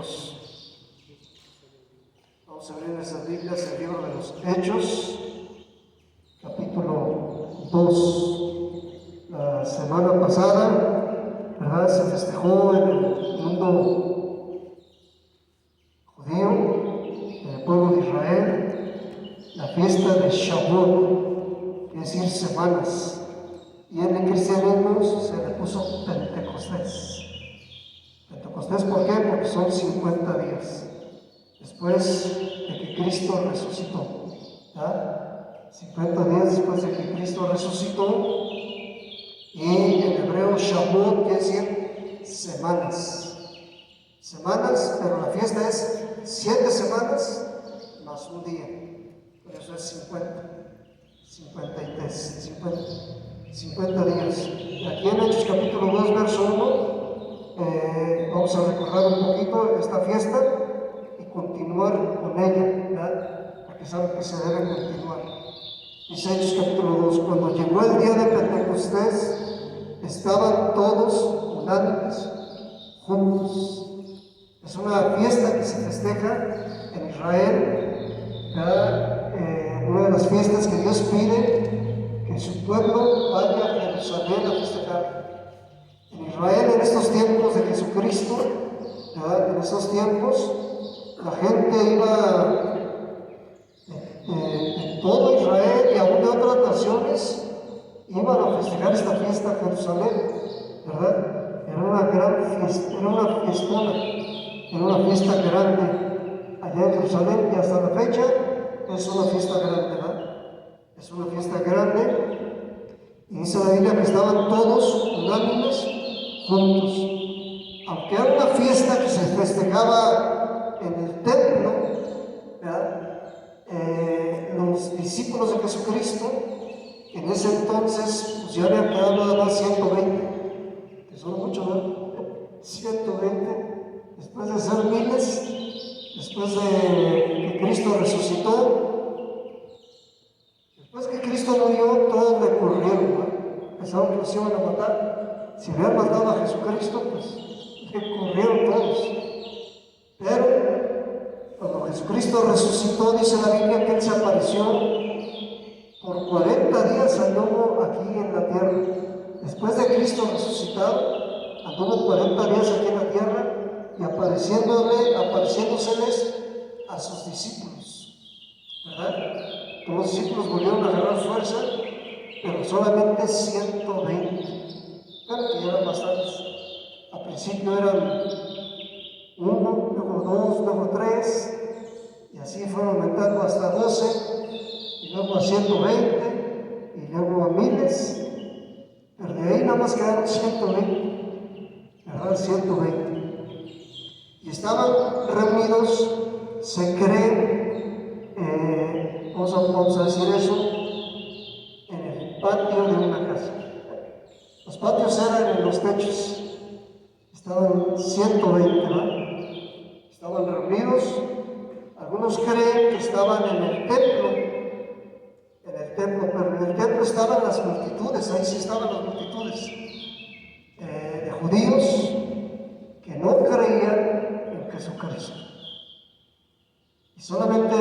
Dios. Vamos a abrir nuestras Biblias el libro de los Hechos, capítulo 2. La semana pasada, ¿verdad?, se festejó en el mundo judío, en el pueblo de Israel, la fiesta de Shavuot, es decir, semanas. Y en el cristianismo se le puso Pentecostés. Pentecostés, ¿por qué? Porque son 50 días después de que Cristo resucitó. ¿Ya? 50 días después de que Cristo resucitó. Y en hebreo Shavuot quiere decir semanas. Semanas, pero la fiesta es 7 semanas más un día. Por eso es 50 días. Aquí en Hechos capítulo 2, verso 1, vamos a recordar un poquito esta fiesta y continuar con ella, ¿verdad? Porque saben que se debe continuar. Dice Hechos capítulo 2, cuando llegó el día de Pentecostés, estaban todos unánimes, juntos. Es una fiesta que se festeja en Israel, una de las fiestas que Dios pide que su pueblo vaya a Jerusalén a festejar. En Israel, en estos tiempos de Jesucristo, en esos tiempos, la gente iba de todo Israel y aún de otras naciones, iban a festejar esta fiesta a Jerusalén, ¿verdad? Era una gran fiesta, era una fiestona, era una fiesta grande allá en Jerusalén, y hasta la fecha es una fiesta grande, ¿verdad? Es una fiesta grande, y dice la Biblia que estaban todos unánimes juntos. Aunque era una fiesta que se festejaba en el templo, ¿verdad? Los discípulos de Jesucristo en ese entonces pues ya habían quedado nada más 120, que son muchos, ¿no? 120, después de ser miles, después de que Cristo resucitó, después que Cristo murió, todos le corrieron, ¿no? Pensaron que los iban a matar. Si habían matado a Jesucristo, pues le corrieron todos. Pero cuando Jesucristo resucitó, dice la Biblia que Él se apareció por 40 días, anduvo aquí en la tierra. Después de Cristo resucitado, anduvo 40 días aquí en la tierra y apareciéndoseles a sus discípulos, ¿verdad? Todos los discípulos volvieron a agarrar fuerza, pero solamente 120. Claro que eran bastantes. Al principio eran 1, luego 2, luego 3, y así fueron aumentando hasta 12. Y luego a 120, y luego a miles, pero de ahí nada más quedaron 120, ¿verdad? 120. Y estaban reunidos, se cree, vamos a decir eso, en el patio de una casa. Los patios eran en los techos, estaban 120, ¿verdad? Estaban reunidos, algunos creen que estaban en el templo, pero en el templo estaban las multitudes, ahí sí estaban las multitudes de judíos que no creían en Jesucristo. Y solamente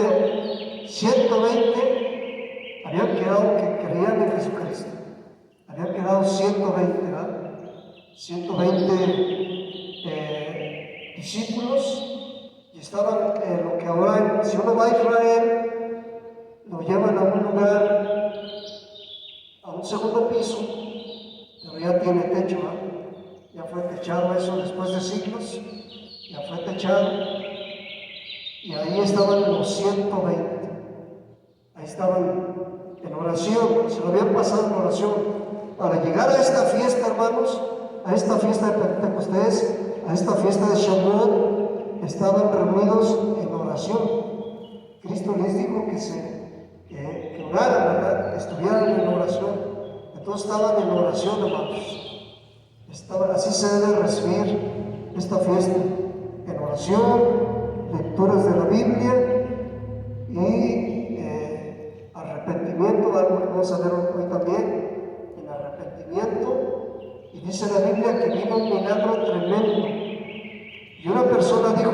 120 habían quedado que creían en Jesucristo. Habían quedado 120, ¿verdad? 120 discípulos, y estaban en lo que ahora, si uno va a Israel, lo llevan a un lugar, a un segundo piso, pero ya tiene techo, ¿no? Ya fue techado eso después de siglos, ya fue techado, y ahí estaban los 120, ahí estaban en oración, se lo habían pasado en oración, para llegar a esta fiesta, hermanos, a esta fiesta de Pentecostés, a esta fiesta de Shavuot, estaban reunidos en oración. Cristo les dijo que oraran, ¿verdad? Que estuvieran en oración. Entonces estaban en oración, hermanos. Así se debe recibir esta fiesta, en oración, lecturas de la Biblia y arrepentimiento, algo que vamos a ver hoy también, el arrepentimiento. Y dice la Biblia que vino un milagro tremendo. Y una persona dijo,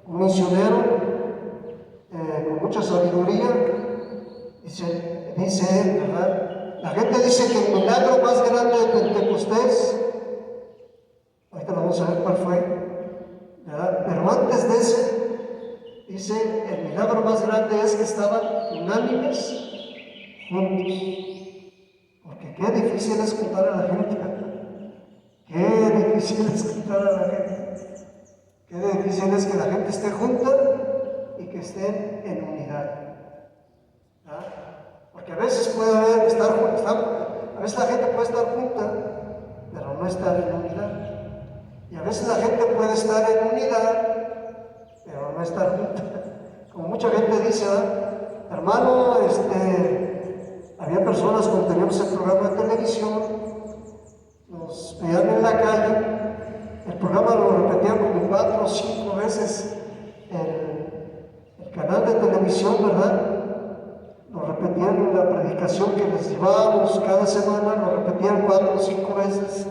un misionero con mucha sabiduría, dice él, ¿verdad? La gente dice que el milagro más grande de Pentecostés, ahorita lo vamos a ver cuál fue, ¿verdad? Pero antes de ese, dice, el milagro más grande es que estaban unánimes juntos. Porque qué difícil es juntar a la gente. Qué difícil es juntar a la gente. Qué difícil es que la gente esté junta y que estén en unidad. ¿Ah? Porque a veces puede haber, a veces la gente puede estar junta, pero no estar en unidad. Y a veces la gente puede estar en unidad, pero no estar junta. Como mucha gente dice, hermano, había personas cuando teníamos el programa de televisión, nos veían en la calle, el programa lo repetían como 4 o 5 veces, el canal de televisión, ¿verdad? Lo repetían en la predicación que les llevábamos cada semana, lo repetían 4 o 5 veces,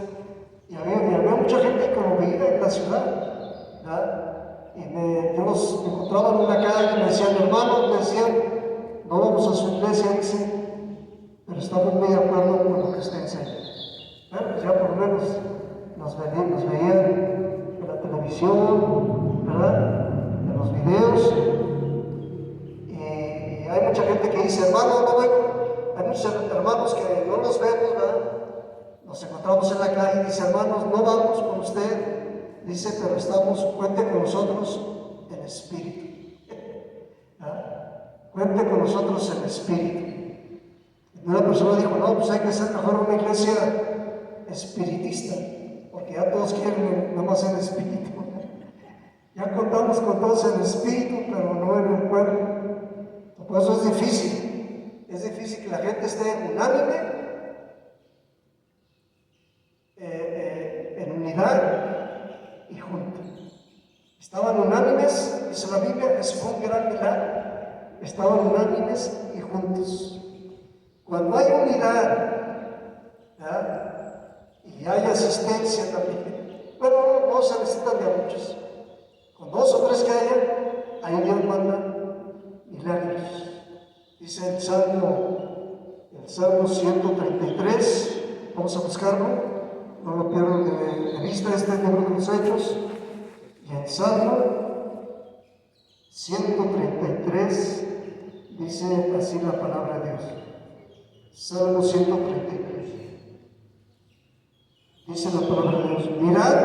y había mucha gente que lo veía en la ciudad, ¿verdad? Y yo los encontraba en una calle y me decían, hermanos, me decían, no vamos a su iglesia, dicen, pero estamos muy de acuerdo con lo que usted enseña. Bueno, pues ya por lo menos nos veían en la televisión, ¿verdad? En los videos. Y hay mucha gente que dice, hermano, no vengo. Hay muchos hermanos que no los vemos, ¿verdad? Nos encontramos en la calle y dice, hermanos, no vamos con usted. Dice, pero cuente con nosotros en espíritu. ¿Ah? Cuente con nosotros en espíritu. Y una persona dijo, no, pues hay que ser mejor una iglesia espiritista, porque ya todos quieren nomás en espíritu. Ya contamos con todos en espíritu, pero no en el cuerpo. Por eso es difícil. Es difícil que la gente esté unánime, en unidad y junta. Estaban unánimes, dice la Biblia, eso fue un gran milagro. Estaban unánimes y juntos. Cuando hay unidad, ¿verdad? Y hay asistencia también, bueno, no se necesitan de muchos. Con 2 o 3 que haya, ahí Dios manda milagros. Dice el Salmo 133, vamos a buscarlo, no lo pierdan de vista, este libro de los Hechos. Y el Salmo 133 dice así la palabra de Dios. Salmo 133. Dice la palabra de Dios: mirad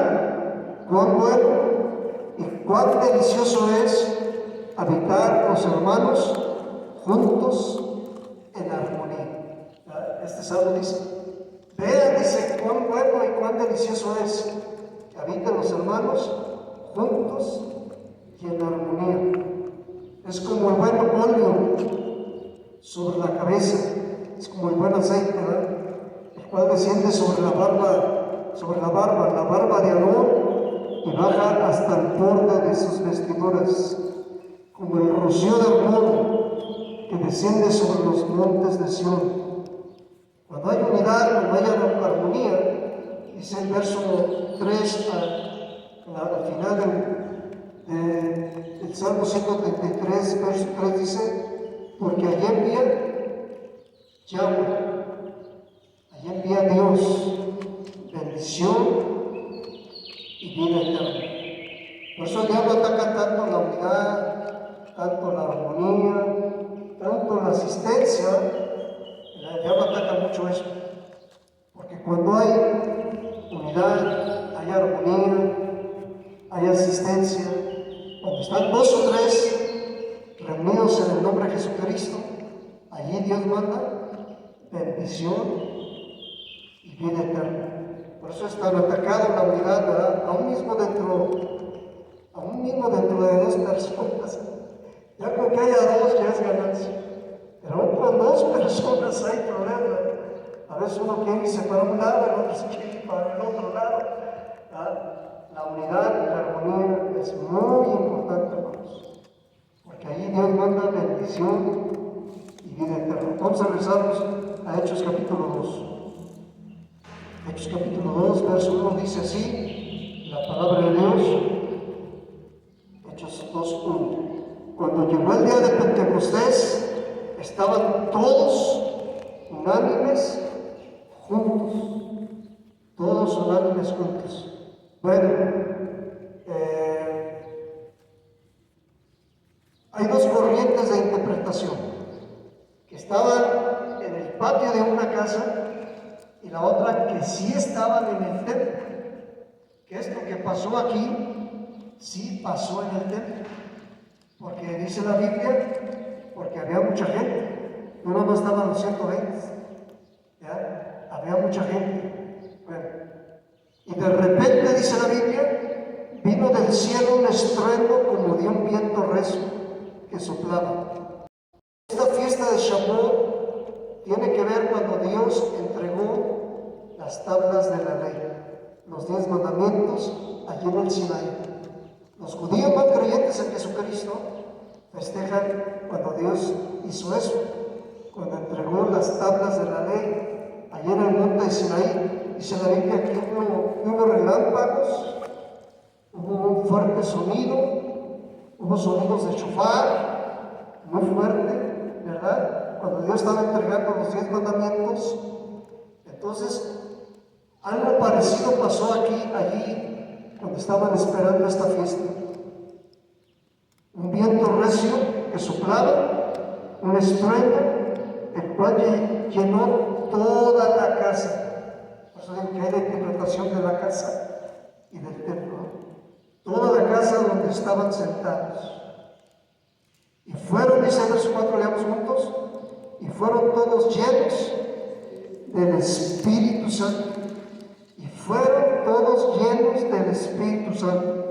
cuán bueno y cuán delicioso es habitar los hermanos juntos en armonía. Este salmo dice, vean, dice, cuán bueno y cuán delicioso es que habiten los hermanos juntos y en armonía. Es como el buen óleo sobre la cabeza, es como el buen aceite, ¿verdad? El cual desciende sobre la barba de Aarón y baja hasta el borde de sus vestiduras, como el rocío de Hermón que desciende sobre los montes de Sión. Cuando hay unidad, cuando hay armonía, dice el verso 3 al final del Salmo 133, verso 3, dice, porque allí envía Yahweh, allí envía Dios bendición y vida eterna. Por eso el diablo ataca tanto la unidad, tanto la armonía, tanto la asistencia. El diablo ataca mucho eso, porque cuando hay unidad, hay armonía, hay asistencia, cuando están 2 o 3 reunidos en el nombre de Jesucristo, allí Dios manda bendición y vida eterna. Por eso es tan atacado la unidad, ¿verdad? Aún mismo dentro de 2 personas. Ya con que haya 2 ya es ganancia. Pero aún con 2 personas hay problema. A veces uno quiere irse para un lado, el otro se quiere ir para el otro lado. ¿Verdad? La unidad y la armonía es muy importante, hermanos, porque allí Dios manda bendición y vida eterna. Vamos a regresarnos a Hechos capítulo 2. Hechos capítulo 2, verso 1 dice así, la palabra de Dios. Dios. Hechos 2:1. Cuando llegó el día de Pentecostés, estaban todos unánimes juntos. Todos unánimes juntos. Bueno, hay dos corrientes de interpretación, que estaban en el patio de una casa y la otra que sí estaban en el templo. Que esto que pasó aquí, sí pasó en el templo. Porque dice la Biblia, porque había mucha gente, no estaban los 120, ¿ya? Había mucha gente. Bueno, y de repente dice la Biblia, vino del cielo un estruendo como de un viento recio que soplaba. Esta fiesta de Shavuot tiene que ver cuando Dios entregó las tablas de la ley, los 10 mandamientos allí en el Sinaí. Los judíos no creyentes en Jesucristo festejan cuando Dios hizo eso, cuando entregó las tablas de la ley allí en el monte de Sinaí. Dice la Biblia que hubo relámpagos, hubo un fuerte sonido, hubo sonidos de shofar, muy fuerte, ¿verdad? Cuando Dios estaba entregando los 10 mandamientos. Entonces, algo parecido pasó allí, cuando estaban esperando esta fiesta. Un viento recio que soplaba, un estruendo, el cual llenó toda la casa. Por eso digo que hay la interpretación de la casa y del templo. Toda la casa donde estaban sentados. Y fueron, dice el verso 4, leamos juntos, y fueron todos llenos del Espíritu Santo. Y fueron todos llenos del Espíritu Santo.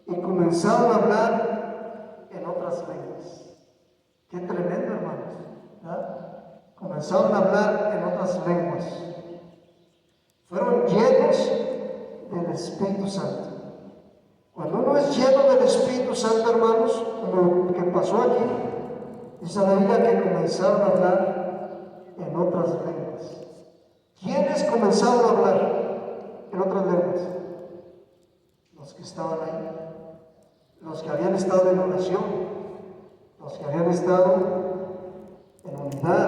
Y comenzaron a hablar en otras lenguas. Qué tremendo, hermanos, ¿verdad? Comenzaron a hablar en otras lenguas. Fueron llenos del Espíritu Santo. Cuando uno es lleno del Espíritu Santo, hermanos, como lo que pasó aquí, dice la Biblia que comenzaron a hablar en otras lenguas. ¿Quiénes comenzaron a hablar en otras lenguas? Los que estaban ahí, los que habían estado en oración, los que habían estado en unidad,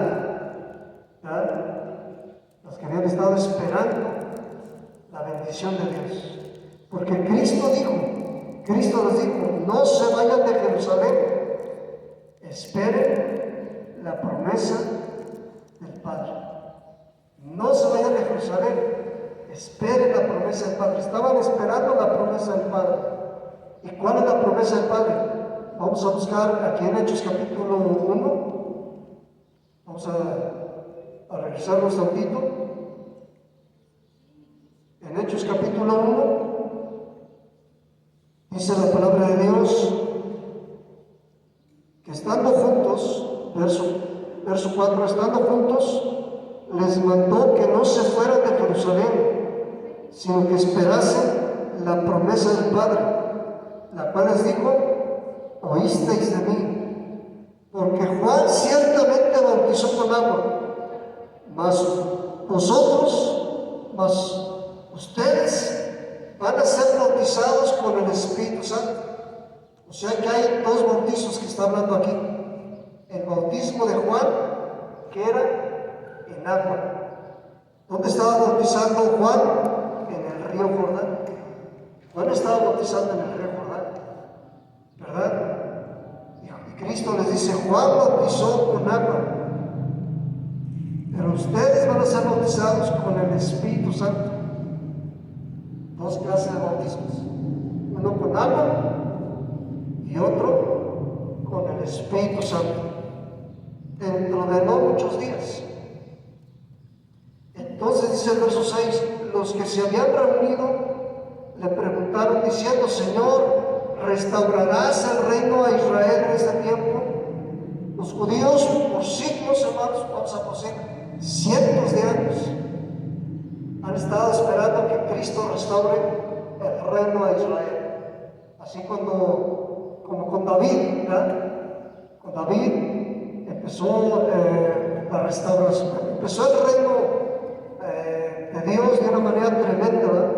¿verdad? Los que habían estado esperando la bendición de Dios. Porque Cristo les dijo, no se vayan de Jerusalén, esperen la promesa del Padre. No se vayan de Jerusalén, esperen la promesa del Padre. Estaban esperando la promesa del Padre. ¿Y cuál es la promesa del Padre? Vamos a buscar aquí en Hechos capítulo 1. Vamos a regresarnos tantito. En Hechos capítulo 1 dice la palabra de Dios que estando juntos, verso 4, estando juntos, les mandó que no se fueran de Jerusalén, sino que esperasen la promesa del Padre, la cual les dijo, oísteis de mí, porque Juan ciertamente bautizó con agua, mas ustedes van a ser bautizados con el Espíritu Santo. O sea que hay dos bautizos que está hablando aquí. El bautismo de Juan, que era en agua. ¿Dónde estaba bautizando Juan? En el río Jordán. Juan estaba bautizando en el río Jordán, ¿verdad? Y Cristo les dice, Juan bautizó con agua, pero ustedes van a ser bautizados con el Espíritu Santo. Dos clases de bautismos, uno con agua y otro con el Espíritu Santo, dentro de no muchos días. Entonces dice el verso 6, los que se habían reunido le preguntaron diciendo, Señor, ¿restaurarás el reino a Israel en este tiempo? Los judíos por siglos, hermanos, vamos a poseer cientos de años, han estado esperando que Cristo restaure el reino a Israel. Así como con David, ¿verdad? Con David empezó la restauración, empezó el reino de Dios de una manera tremenda, ¿verdad?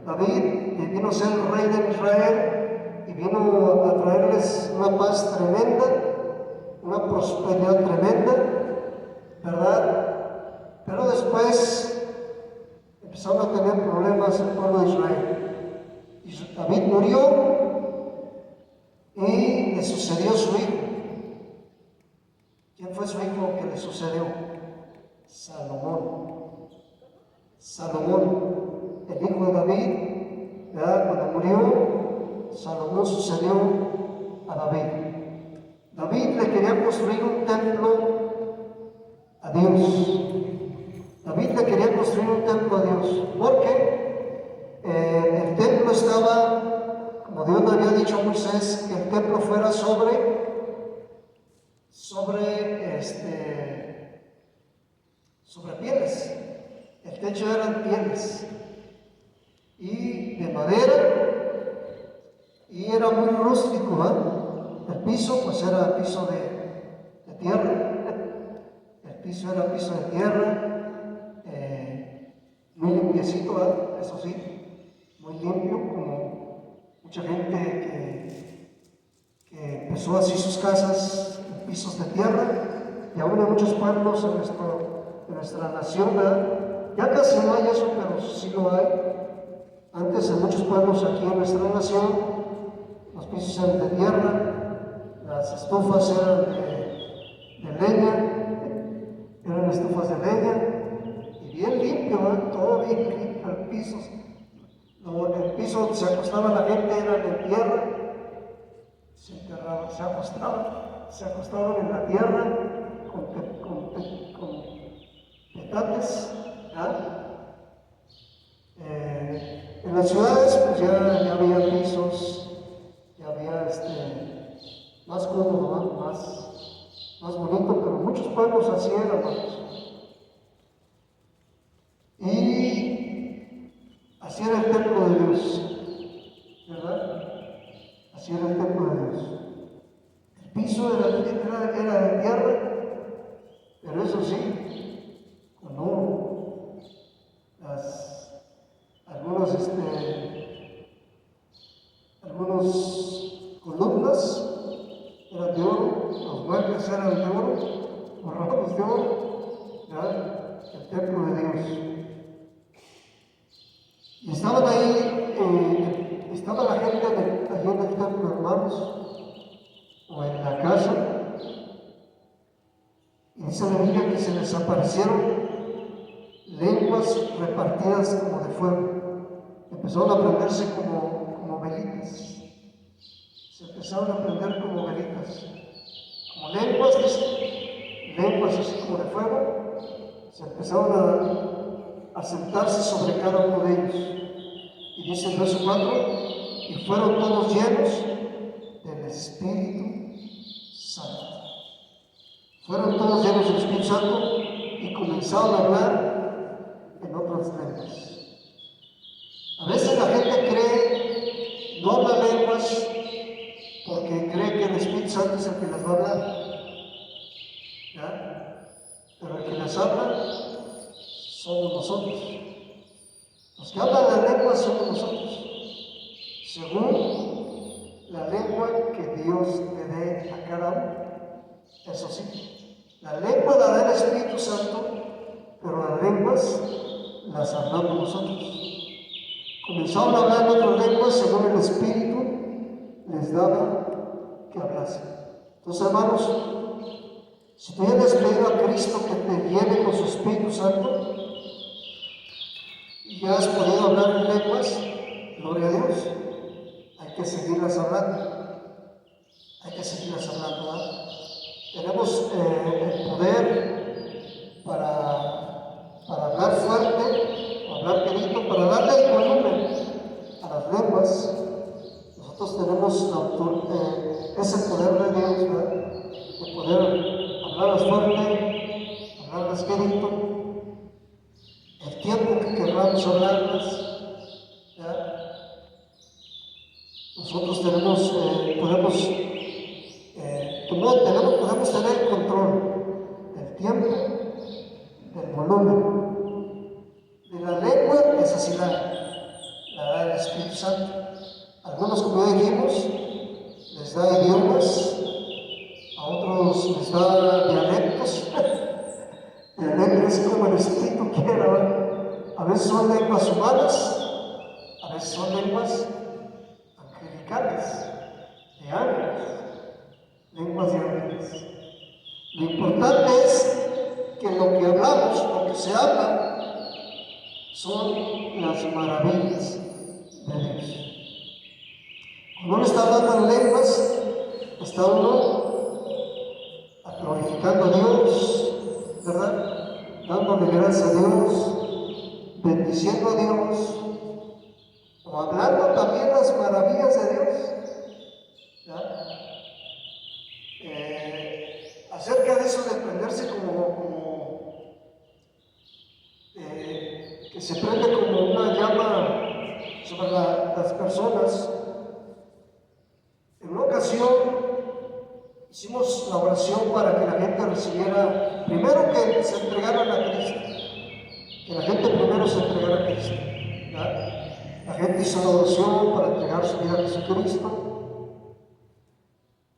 David vino a ser el rey de Israel y vino a traerles una paz tremenda, una prosperidad tremenda, ¿verdad? Pero después empezaron a tener problemas el pueblo de Israel. Y David murió y le sucedió su hijo. ¿Quién fue su hijo que le sucedió? Salomón. Salomón, el hijo de David, ¿verdad? Cuando murió, Salomón sucedió a David. David le quería construir un templo a Dios. David le quería construir un templo a Dios, porque el templo estaba, como Dios le había dicho a Moisés, que el templo fuera sobre pieles. El techo eran pieles y de madera, y era muy rústico, ¿eh? El piso pues era piso de tierra. El piso era piso de tierra, muy limpiecito, ¿eh? Eso sí, muy limpio, como mucha gente que empezó así sus casas en pisos de tierra, y aún en muchos pueblos en nuestra nación, ¿verdad? Ya casi no hay eso, pero sí lo hay. Antes en muchos pueblos aquí en nuestra nación, los pisos eran de tierra, las estufas eran de leña, eran estufas de leña, y bien limpio, ¿eh? Todo bien limpio, el piso donde se acostaba la gente era de tierra, se acostaban en la tierra con petates, ¿ah? En las ciudades pues ya había pisos, ya había más cómodo, ¿no? más bonito, pero muchos pueblos así eran, hermanos. Y así era el templo de Dios, ¿verdad? Así era el templo de Dios. El piso era de tierra, pero eso sí, con oro. Algunas columnas eran de oro, los muebles eran de oro, los ramos de oro, ¿verdad? El templo de Dios. Y estaban ahí, estaba la gente allí en el templo, hermanos, o en la casa, y dice la Biblia que se les aparecieron lenguas repartidas como de fuego. Empezaron a prenderse como velitas. Se empezaron a prender como velitas. Como lenguas, lenguas así como de fuego. Se empezaron a sentarse sobre cada uno de ellos. Y dice el verso 4, y fueron todos llenos del Espíritu Santo. Fueron todos llenos del Espíritu Santo y comenzaron a hablar en otras lenguas. A veces la gente cree, no habla lenguas, porque cree que el Espíritu Santo es el que les va a hablar, ¿ya? Pero el que les habla somos nosotros. Los que hablan las lenguas somos nosotros, según la lengua que Dios le dé a cada uno. Eso sí, la lengua la da el Espíritu Santo, pero las lenguas las hablamos nosotros. Comenzaron a hablar en otras lenguas según el Espíritu les daba que hablasen. Entonces, hermanos, si tú ya has pedido a Cristo que te llene con su Espíritu Santo y ya has podido hablar en lenguas, gloria a Dios, hay que seguirlas hablando. Hay que seguirlas hablando, ¿verdad? Tenemos el poder para hablar fuerte, hablar querido, para darle el volumen a las lenguas. Nosotros tenemos ese poder de Dios, ¿verdad? De poder hablarlas fuerte, hablarlas querido, el tiempo que queramos hablarlas, ¿verdad? Nosotros podemos tener el control del tiempo, del volumen. De la lengua, esa sí la da el Espíritu. Espíritu Santo. Algunos, como ya dijimos, les da idiomas, a otros les da dialectos. Es como el Espíritu quiera, ¿verdad? A veces son lenguas humanas, a veces son lenguas angelicales, de ángeles, lenguas de ángeles. Lo importante es que lo que hablamos, lo que se habla, son las maravillas de Dios. Cuando uno está hablando en lenguas, está uno glorificando a Dios, ¿verdad? Dándole gracias a Dios, bendiciendo a Dios, o hablando también las maravillas de Dios, ¿verdad? Acerca de eso de prenderse que se prende como una llama sobre las personas. En una ocasión hicimos la oración para que la gente recibiera, primero que se entregaran a Cristo, que la gente primero se entregara a Cristo, ¿verdad? La gente hizo la oración para entregar su vida a Jesucristo.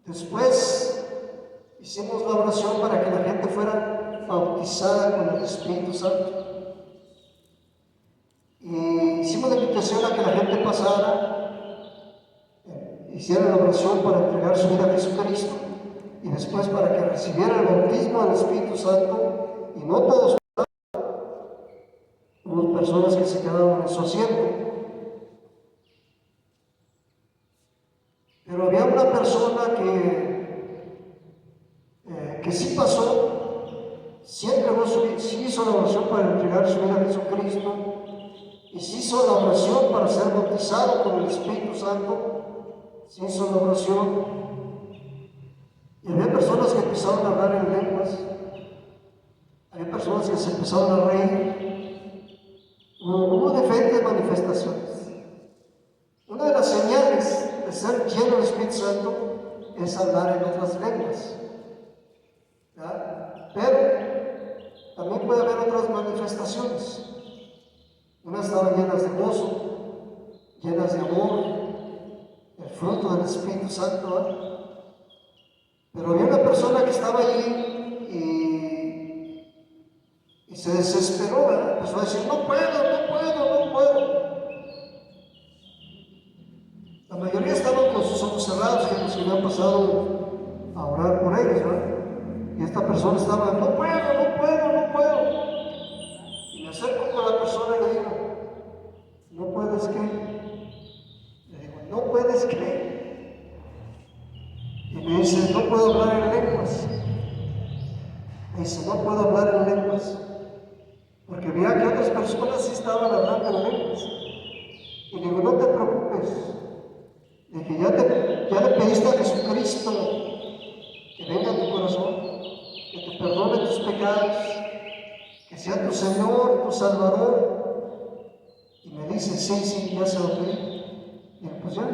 Después hicimos la oración para que la gente fuera bautizada con el Espíritu Santo. Y hicimos la invitación a que la gente pasara, hiciera la oración para entregar su vida a Jesucristo, y después para que recibiera el bautismo del Espíritu Santo. Y no todos, hubo personas que se quedaron en su asiento. Pero había una persona que sí pasó, sí hizo la oración para entregar su vida a Jesucristo, y sí hizo la oración para ser bautizado con el Espíritu Santo, sí hizo la oración. Y había personas que empezaron a hablar en lenguas, había personas que se empezaron a reír, hubo diferentes manifestaciones. Una de las señales de ser lleno del Espíritu Santo es hablar en otras lenguas, ¿verdad? Pero también puede haber otras manifestaciones. Unas estaban llenas de gozo, llenas de amor, el fruto del Espíritu Santo, ¿verdad? Pero había una persona que estaba allí y se desesperó, ¿verdad? Empezó a decir: no puedo, no puedo, no puedo. La mayoría estaban con sus ojos cerrados, que nos habían pasado a orar por ellos, ¿verdad? Y esta persona estaba: no puedo, no puedo, no puedo. Y me acerco con la persona y le digo: ¿no puedes qué? Le digo: ¿no puedes qué? Y me dice: no puedo hablar en lenguas. Me dice: no puedo hablar en lenguas. Porque veía que otras personas sí estaban hablando en lenguas. Y le digo: no te preocupes. Le dije: ya le pediste a Jesucristo que venga a tu corazón, que te perdone tus pecados, que sea tu Señor, tu Salvador. Y me dice: sí, ya se lo pedí. Y digo: pues ya,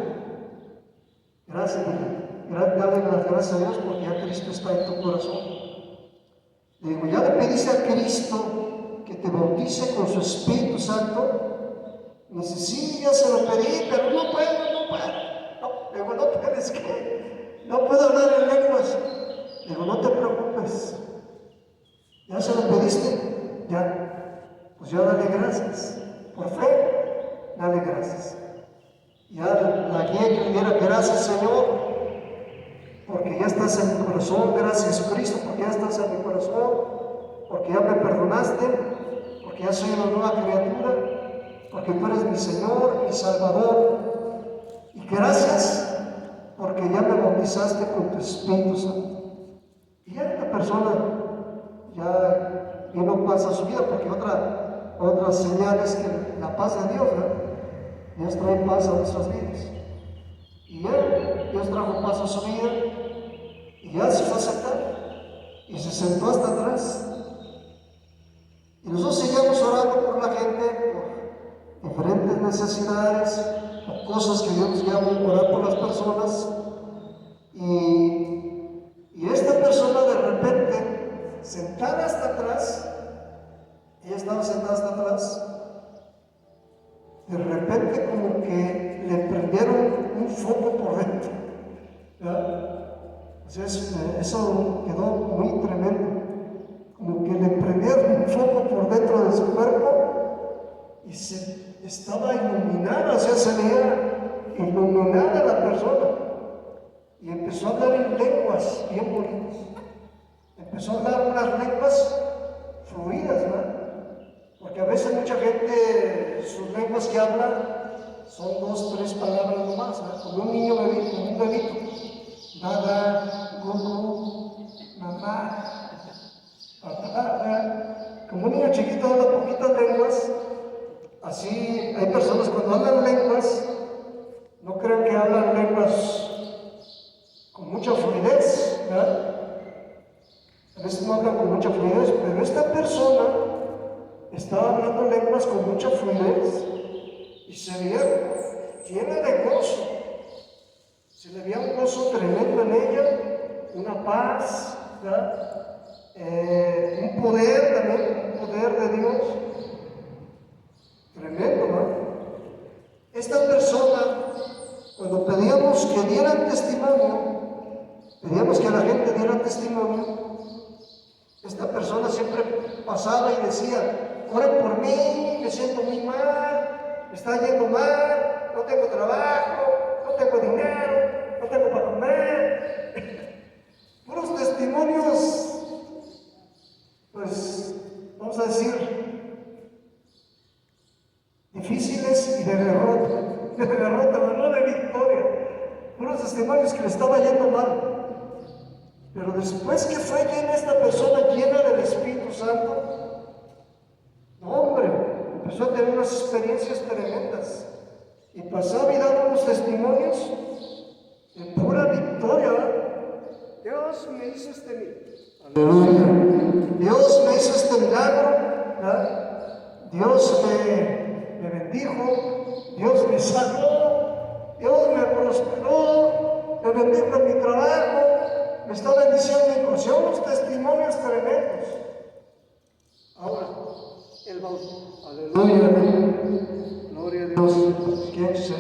gracias, dale las gracias a Dios porque ya Cristo está en tu corazón. Le digo: ¿ya le pediste a Cristo que te bautice con su Espíritu Santo? Me dice: sí, ya se lo pedí, pero no puedo. Le digo: no puedes, ¿qué? No puedo hablar en lenguas. Le digo: no te preocupes. ¿Ya se lo pediste? Ya. Pues ya dale gracias. Por fe, dale gracias. Ya la guía que le diera: gracias, Señor, porque ya estás en mi corazón. Gracias, Jesucristo, porque ya estás en mi corazón, porque ya me perdonaste, porque ya soy una nueva criatura, porque tú eres mi Señor, mi Salvador. Y gracias porque ya me bautizaste con tu Espíritu Santo. Y ya esta persona ya no pasa su vida, porque otras señales que la paz de Dios, ¿verdad? Dios trae paz a nuestras vidas. Y ya Dios trajo paz a su vida, y ya se fue a sentar y se sentó hasta atrás. Y nosotros seguíamos orando por la gente, por diferentes necesidades, por cosas que Dios nos llama a orar por las personas. Y esta persona, de repente, sentada hasta atrás, ella estaba sentada hasta atrás, de repente como que Entonces, eso quedó muy tremendo, como que le prendieron un foco por dentro de su cuerpo y se estaba iluminada, o sea, se veía iluminada la persona, y empezó a hablar en lenguas bien bonitas, empezó a hablar unas lenguas fluidas, ¿verdad? Porque a veces mucha gente, sus lenguas que habla son 2, 3 palabras nomás, ¿verdad? Como un niño bebito, como un bebito. Nada, gugu, mamá, papá, ¿verdad? Como un niño chiquito habla poquitas lenguas. Así hay personas cuando hablan lenguas, no creo que hablan lenguas con mucha fluidez, ¿verdad? A veces no hablan con mucha fluidez, pero esta persona estaba hablando lenguas con mucha fluidez y se veía llena de gozo. Se le veía un gozo tremendo en ella, una paz, ¿verdad? Un poder también, un poder de Dios tremendo, ¿verdad? Esta persona, cuando pedíamos que dieran testimonio, pedíamos que la gente diera testimonio, esta persona siempre pasaba y decía: oren por mí, me siento muy mal, me está yendo mal, no tengo trabajo, no tengo dinero, no tengo para comer. Puros testimonios, pues, vamos a decir, difíciles y de derrota, pero no de victoria. Puros testimonios que le estaba yendo mal. Pero después que fue llena esta persona, llena del Espíritu Santo, no, hombre, empezó a tener unas experiencias tremendas y pasaba y daba unos testimonios de pura victoria, ¿verdad? Dios me hizo este milagro. Aleluya. Dios me hizo este milagro, ¿verdad? Dios me bendijo, Dios me salvó, Dios me prosperó, me bendijo en mi trabajo, me está bendiciendo y conoció unos testimonios tremendos. Ahora, el bautismo. Aleluya. Gloria a Dios. ¿Quién se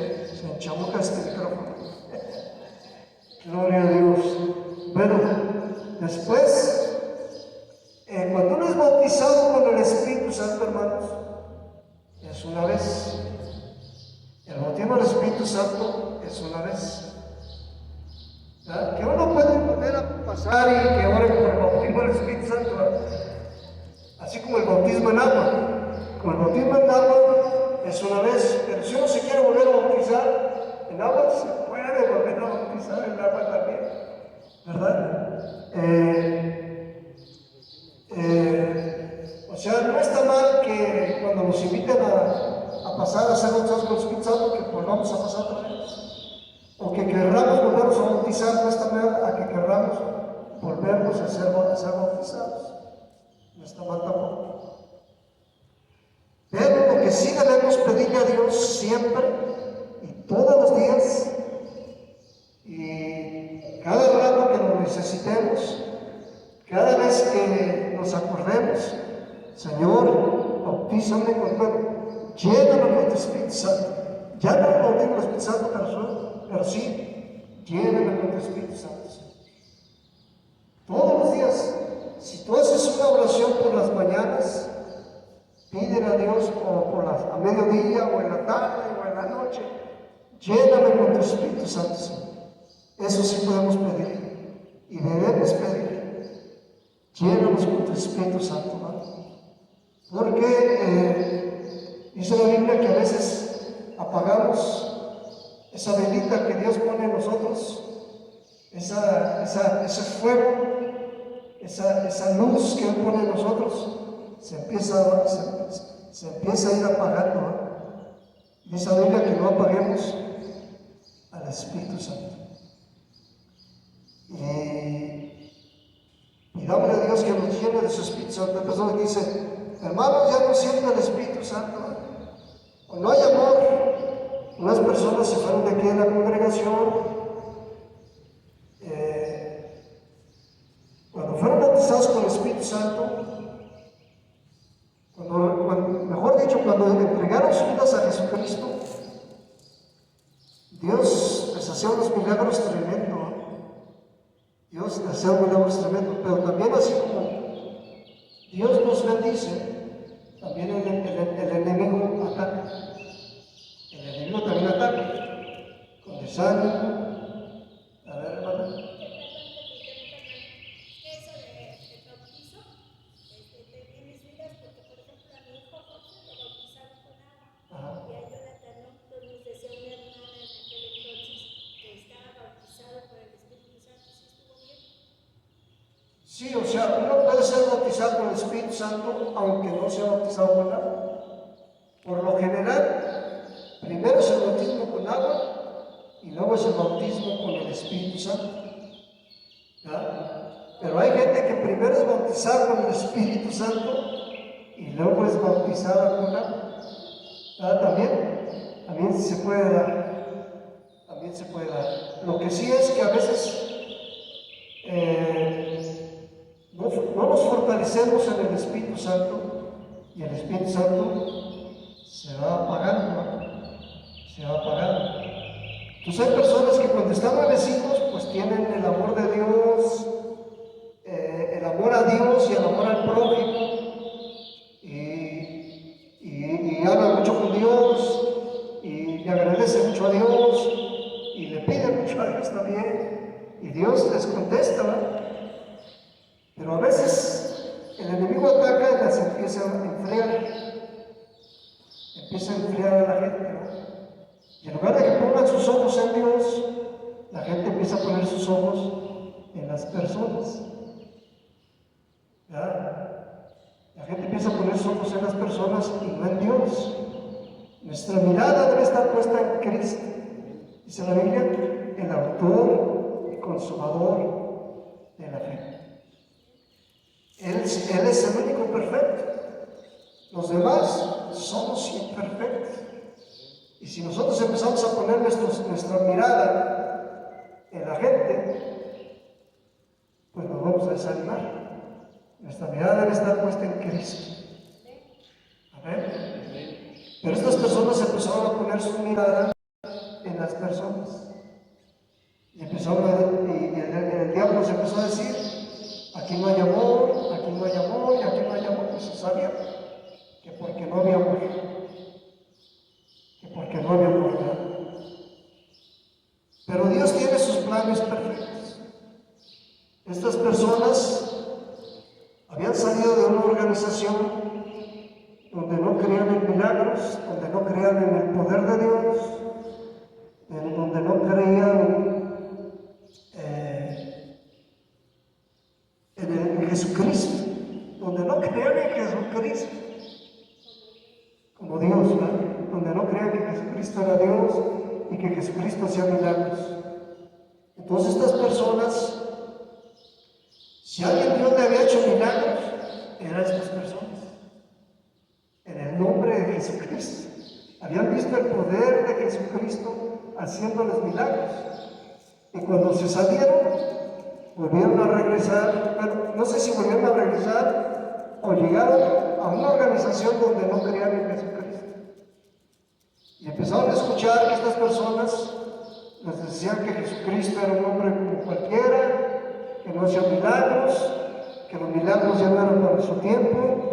enchamuca este micrófono? Gloria a Dios. Bueno, después, cuando uno es bautizado con el Espíritu Santo, hermanos, es una vez. El bautismo del Espíritu Santo es una vez. ¿Verdad? Que uno puede volver a pasar y que oren por el bautismo del Espíritu Santo, ¿verdad? Así como el bautismo en agua. Como el bautismo en agua es una vez, pero si uno se quiere volver a bautizar en agua, se puede volver a bautizar en agua también, ¿verdad? O sea, no está mal que cuando nos inviten a pasar a ser bautizados con el Espíritu Santo, que volvamos a pasar otra vez. O que querramos volvernos a bautizar, no está mal a que querramos volvernos a ser bautizados. No está mal tampoco. Pero lo que sí debemos pedirle a Dios siempre y todos los días y cada rato que lo necesitemos, cada vez que nos acordemos: Señor, bautízame con fuego, lléname con tu Espíritu Santo. Ya no el bautismo del Espíritu Santo, pero sí, lléname con tu Espíritu Santo. Todos los días, si tú haces una oración por las mañanas, pídele a Dios a mediodía o en la tarde o en la noche: lléname con tu Espíritu Santo, Señor. Eso sí podemos pedir y debemos pedir: llénanos con tu Espíritu Santo, ¿no? Porque dice la Biblia que a veces apagamos esa velita que Dios pone en nosotros, ese fuego, esa luz que Él pone en nosotros, se empieza a ir apagando, ¿no? Dice la Biblia que no apaguemos al Espíritu Santo. Y pidámosle a Dios que nos llene de su Espíritu Santo. Hay personas que dicen: hermanos, ya no siento el Espíritu Santo, o no hay amor. Unas personas se fueron de aquí de la congregación, cuando fueron bautizados con el Espíritu Santo, cuando entregaron sus vidas a Jesucristo, Dios les hacía unos milagros tremendos. Dios desea un milagro tremendo, pero también así como Dios nos bendice, también el enemigo ataca. El enemigo también ataca con desánimo. A ver, hermana. Sí, o sea, uno puede ser bautizado por el Espíritu Santo aunque no sea bautizado con agua. Por lo general, primero es el bautismo con agua y luego es el bautismo con el Espíritu Santo. ¿Ya? Pero hay gente que primero es bautizada con el Espíritu Santo y luego es bautizada con agua. ¿Ya? También se puede dar. También se puede dar. Lo que sí es que a veces no nos fortalecemos en el Espíritu Santo y el Espíritu Santo se va apagando, ¿no? Se va apagando. Entonces hay personas que cuando están nuevecitos pues tienen el amor de Dios, el amor a Dios y el amor al prójimo y hablan mucho con Dios y le agradecen mucho a Dios y le piden mucho a Dios también y Dios les contesta, ¿no? Pero a veces el enemigo ataca y las empieza a enfriar a la gente, ¿no? Y en lugar de que pongan sus ojos en Dios, la gente empieza a poner sus ojos en las personas. ¿Ya? La gente empieza a poner sus ojos en las personas y no en Dios. Nuestra mirada debe estar puesta en Cristo. Dice la Biblia, el autor y consumador de la fe. Él es el único perfecto. Los demás somos imperfectos. Y si nosotros empezamos a poner nuestra mirada en la gente, pues nos vamos a desanimar. Nuestra mirada debe estar puesta en Cristo. Amén. Pero estas personas empezaron a poner su mirada en las personas. Y el diablo se empezó a decir, aquí no hay amor, aquí no hay amor, y aquí no hay amor. Pues se sabía que porque no había amor. Porque no había amor. Pero Dios tiene sus planes perfectos. Estas personas habían salido de una organización donde no creían en milagros, donde no creían en el poder de Dios, donde no creían en Jesucristo, donde no creían en Jesucristo como Dios, ¿verdad? Donde no creían que Jesucristo era Dios y que Jesucristo hacía milagros. Entonces estas personas, si alguien Dios le había hecho milagros, eran estas personas. En el nombre de Jesucristo. Habían visto el poder de Jesucristo haciéndoles milagros. Y cuando se salieron, volvieron a regresar. Bueno, no sé si volvieron a regresar o llegaron a una organización donde no creían en Jesucristo. Y empezaron a escuchar que estas personas les decían que Jesucristo era un hombre como cualquiera, que no hacía milagros, que los milagros ya no eran para su tiempo.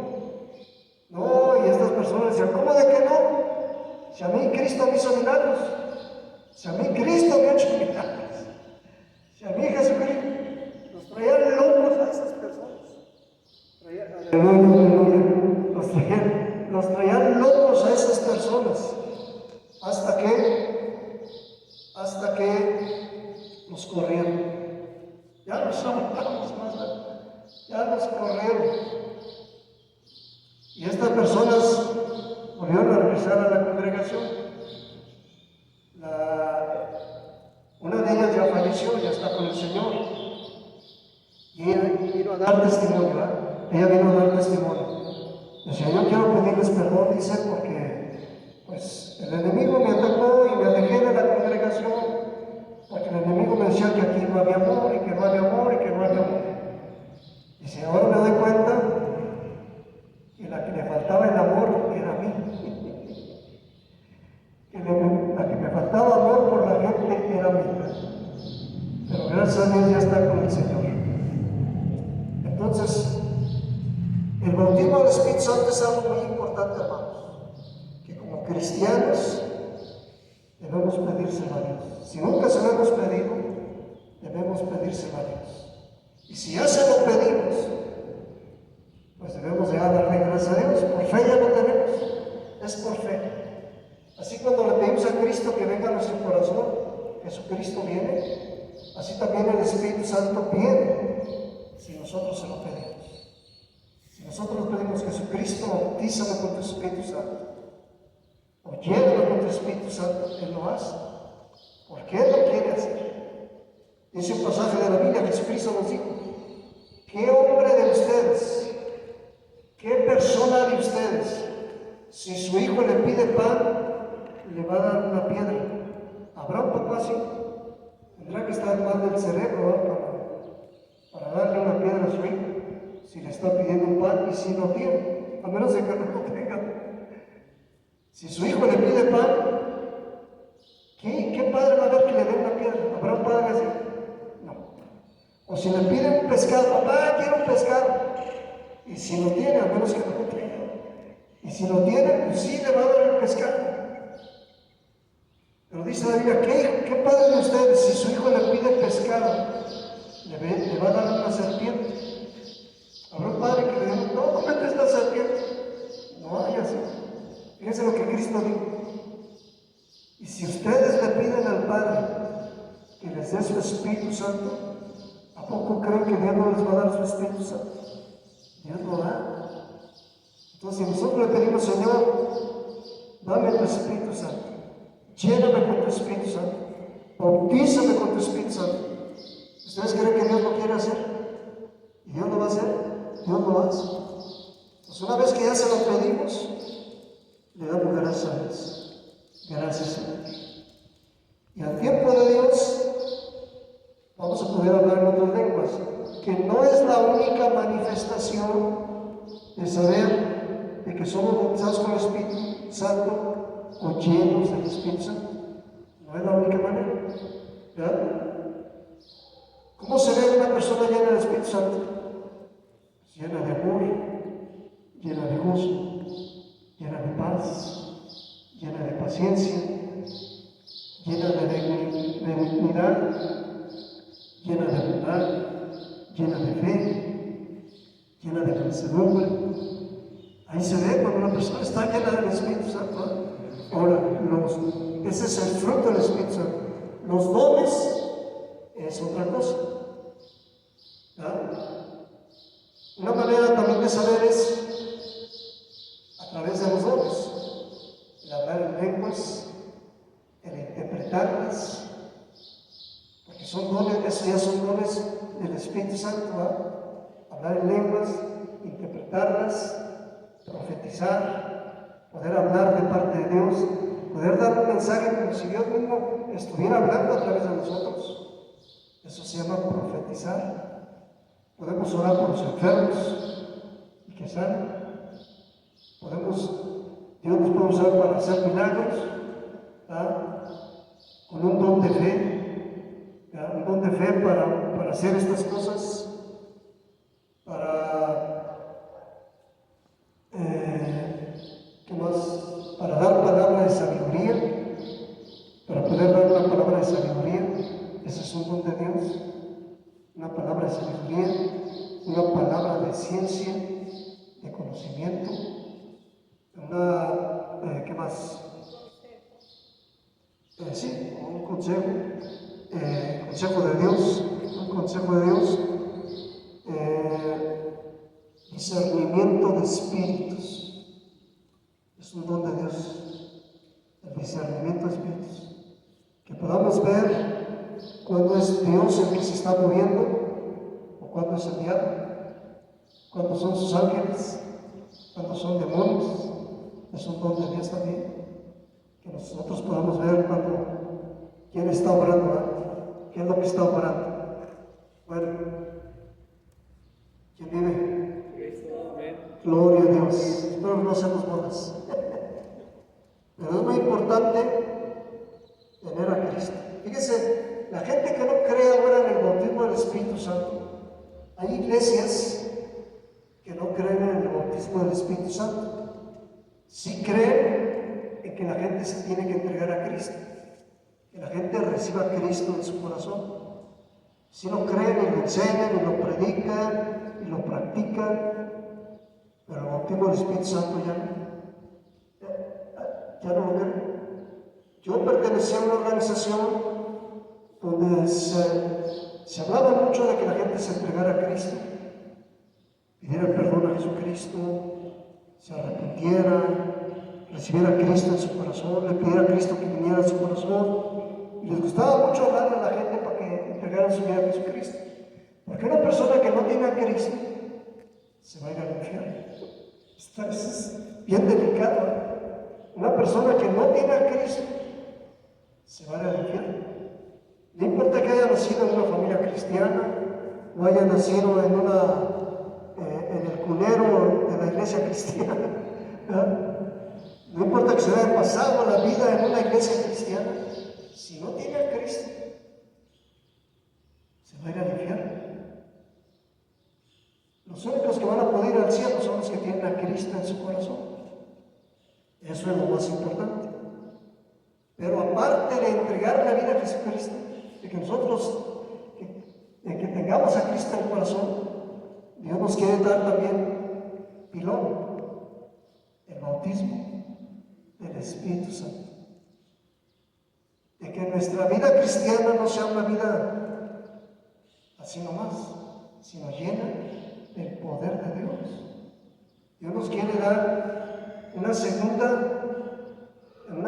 No, y estas personas decían, ¿cómo de que no? Si a mí Cristo me hizo milagros, si a mí Cristo me ha hecho milagros, si a mí Jesucristo, los traían locos a esas personas. Los traían locos a esas personas. Hasta que nos corrieron. Ya nos aguantamos más, ya nos corrieron. Y estas personas volvieron a regresar a la congregación. Una de ellas ya falleció, ya está con el Señor. Y ella vino a dar testimonio, ¿verdad? Ella vino a dar testimonio. Decía, yo quiero pedirles perdón, dice, porque pues el enemigo me atacó y me alejé de la congregación, porque el enemigo me decía que aquí no había amor, y que no había amor, y que no había amor. Dice, ahora me doy cuenta que la que me faltaba el amor era a mí. La que me faltaba amor por la gente era a mí. Pero gracias a Dios ya está con el Señor. Entonces, el bautismo del Espíritu Santo es algo muy importante, hermanos, que como cristianos debemos pedírselo a Dios. Si nunca se lo hemos pedido, debemos pedírselo a Dios. Y si ya se lo pedimos, pues debemos de darle gracias a Dios. Por fe ya lo tenemos, es por fe. Así cuando le pedimos a Cristo que venga a nuestro corazón, Jesucristo viene, así también el Espíritu Santo viene, si nosotros se lo pedimos. Si nosotros le pedimos, Jesucristo, bautízame con tu Espíritu Santo, o lléname con tu Espíritu Santo, Él lo hace, porque Él lo quiere hacer. Dice un pasaje de la Biblia, Jesucristo nos dijo: ¿qué hombre de ustedes, qué persona de ustedes, si su hijo le pide pan, le va a dar una piedra? ¿Habrá un papá así? Tendrá que estar mal del cerebro, ¿no? para darle una piedra a su hijo, si le está pidiendo un pan y si no tiene, a menos de que no lo tenga. Si su hijo le pide pan, ¿qué padre va a ver que le dé una piedra? ¿Habrá un padre así? No. O si le pide un pescado, papá, quiero un pescado, y si lo tiene, a menos que no lo tenga, y si lo tiene, pues sí le va a dar el pescado. Pero dice la Biblia, ¿qué padre de ustedes, si su hijo le pide pescado, le va a dar una serpiente? Habrá un padre que le diga, no, cómete esta serpiente. No hay así. Fíjense lo que Cristo dijo. Y si ustedes le piden al Padre que les dé su Espíritu Santo, ¿a poco creen que Dios no les va a dar su Espíritu Santo? Dios lo da. Entonces, si nosotros le pedimos, Señor, dame tu Espíritu Santo, lléname con tu Espíritu Santo, bautízame con tu Espíritu Santo, ¿ustedes creen que Dios lo quiere hacer? ¿Y Dios lo va a hacer? Dios lo hace. Pues una vez que ya se lo pedimos, le damos gracias a Dios. Gracias a Dios. Y al tiempo de Dios, vamos a poder hablar en otras lenguas, que no es la única manifestación de saber de que somos bautizados con el Espíritu Santo o llenos del Espíritu Santo. No es la única manera. ¿Verdad? ¿Cómo se ve una persona llena del Espíritu Santo? Llena de amor, llena de gozo, llena de paz, llena de paciencia, llena de benignidad, llena de bondad, llena de fe, llena de mansedumbre. Ahí se ve cuando una persona está llena del Espíritu Santo. Ahora, ese es el fruto del Espíritu Santo. Los dones es otra cosa. ¿Verdad? Una manera también de saber es a través de los dones, el hablar en lenguas, el interpretarlas, porque son dones, eso ya son dones del Espíritu Santo, ¿verdad? Hablar en lenguas, interpretarlas, profetizar, poder hablar de parte de Dios, poder dar un mensaje como si Dios mismo estuviera hablando a través de nosotros. Eso se llama profetizar. Podemos orar por los enfermos y que sanen. Dios nos puede usar para hacer milagros, ¿verdad? Con un don de fe, ¿verdad? Un don de fe para hacer estas cosas, ¿qué más? Para dar palabra de sabiduría, para poder dar una palabra de sabiduría. Ese es un don de Dios. Una palabra de sabiduría, una palabra de ciencia, de conocimiento, ¿qué más? Sí, un consejo de Dios, discernimiento de espíritus, es un don de Dios, el discernimiento de espíritus, que podamos ver cuándo es Dios el que se está moviendo o cuándo es el diablo, cuándo son sus ángeles, cuándo son demonios. Es un don de Dios también, que nosotros podamos ver quién está obrando, ¿verdad? ¿Qué es lo que está obrando? Bueno, ¿quién vive? Gloria a Dios. Espero no hacemos bodas. Pero es muy importante tener a Cristo. Fíjese, la gente que no cree ahora en el Espíritu Santo. Hay iglesias que no creen en el bautismo del Espíritu Santo. Sí creen en que la gente se tiene que entregar a Cristo, que la gente reciba a Cristo en su corazón. Si lo creen y lo enseñan y lo predican y lo practican, pero el bautismo del Espíritu Santo ya no lo creen. Yo pertenecía a una organización donde se hablaba mucho de que la gente se entregara a Cristo, pidiera perdón a Jesucristo, se arrepintiera, recibiera a Cristo en su corazón, le pidiera a Cristo que viniera a su corazón. Y les gustaba mucho hablarle a la gente para que entregaran su vida a Jesucristo. Porque una persona que no tiene a Cristo se va a ir al infierno. Esto es bien delicado. Una persona que no tiene a Cristo se va a ir al infierno. No importa que haya nacido en una familia cristiana, o haya nacido en el cunero de la iglesia cristiana, ¿verdad? No importa que se haya pasado la vida en una iglesia cristiana, si no tiene a Cristo, se va a ir al infierno. Los únicos que van a poder ir al cielo son los que tienen a Cristo en su corazón. Eso es lo más importante. Pero aparte de entregar la vida a Jesucristo, de que nosotros, de que tengamos a Cristo en el corazón, Dios nos quiere dar también pilón, el bautismo del Espíritu Santo. De que nuestra vida cristiana no sea una vida así nomás, sino llena del poder de Dios. Dios nos quiere dar una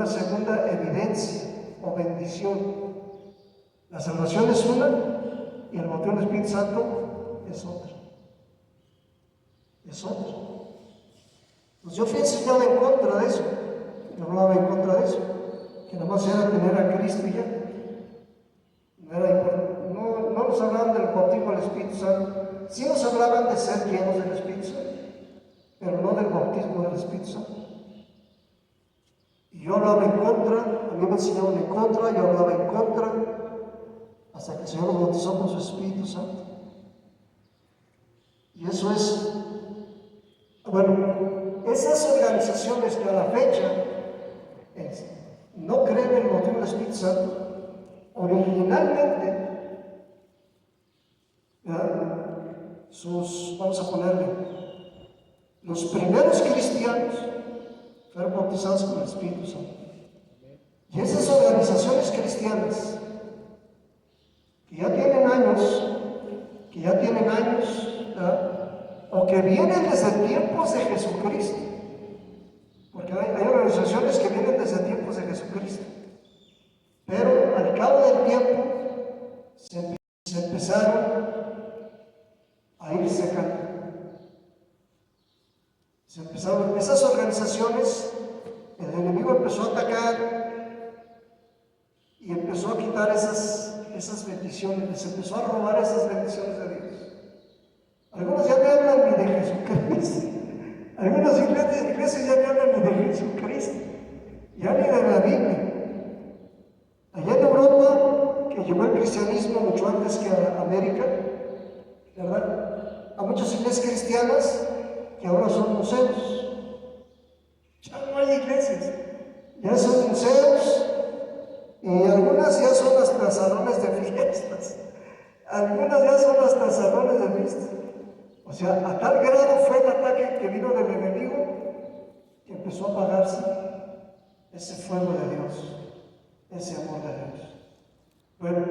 segunda evidencia o bendición. La salvación es una y el bautismo del Espíritu Santo es otra. Es otra. Pues yo fui enseñado en contra de eso. Yo hablaba en contra de eso. Que nada más era tener a Cristo y ya. No nos hablaban del bautismo del Espíritu Santo. Sí nos hablaban de ser llenos del Espíritu Santo, pero no del bautismo del Espíritu Santo. Y yo hablaba en contra, a mí me enseñaban en contra, yo hablaba en contra, hasta que el Señor nos bautizó con su Espíritu Santo. Y eso es, bueno, esas organizaciones que a la fecha no creen en el bautismo del Espíritu Santo, originalmente, vamos a ponerle, los primeros cristianos fueron bautizados con el Espíritu Santo. Y esas organizaciones cristianas que ya tienen años, o que vienen desde tiempos de Jesucristo, porque hay organizaciones que vienen desde tiempos de Jesucristo, pero al cabo del tiempo se empezaron a ir secando. Esas organizaciones, el enemigo empezó a atacar y empezó a quitar esas bendiciones, les empezó a robar esas bendiciones de Dios. Algunos ya no hablan ni de Jesucristo, algunas iglesias ya no hablan ni de Jesucristo, ya ni de la Biblia. Allá en Europa, que llegó el cristianismo mucho antes que a América, ¿verdad? Hay muchas iglesias cristianas que ahora son museos. Ya no hay iglesias, ya son museos, y algunas ya son hasta salones de fiestas, algunas ya son hasta salones de fiestas. O sea, a tal grado fue el ataque que vino del enemigo que empezó a apagarse ese fuego de Dios, ese amor de Dios. Bueno,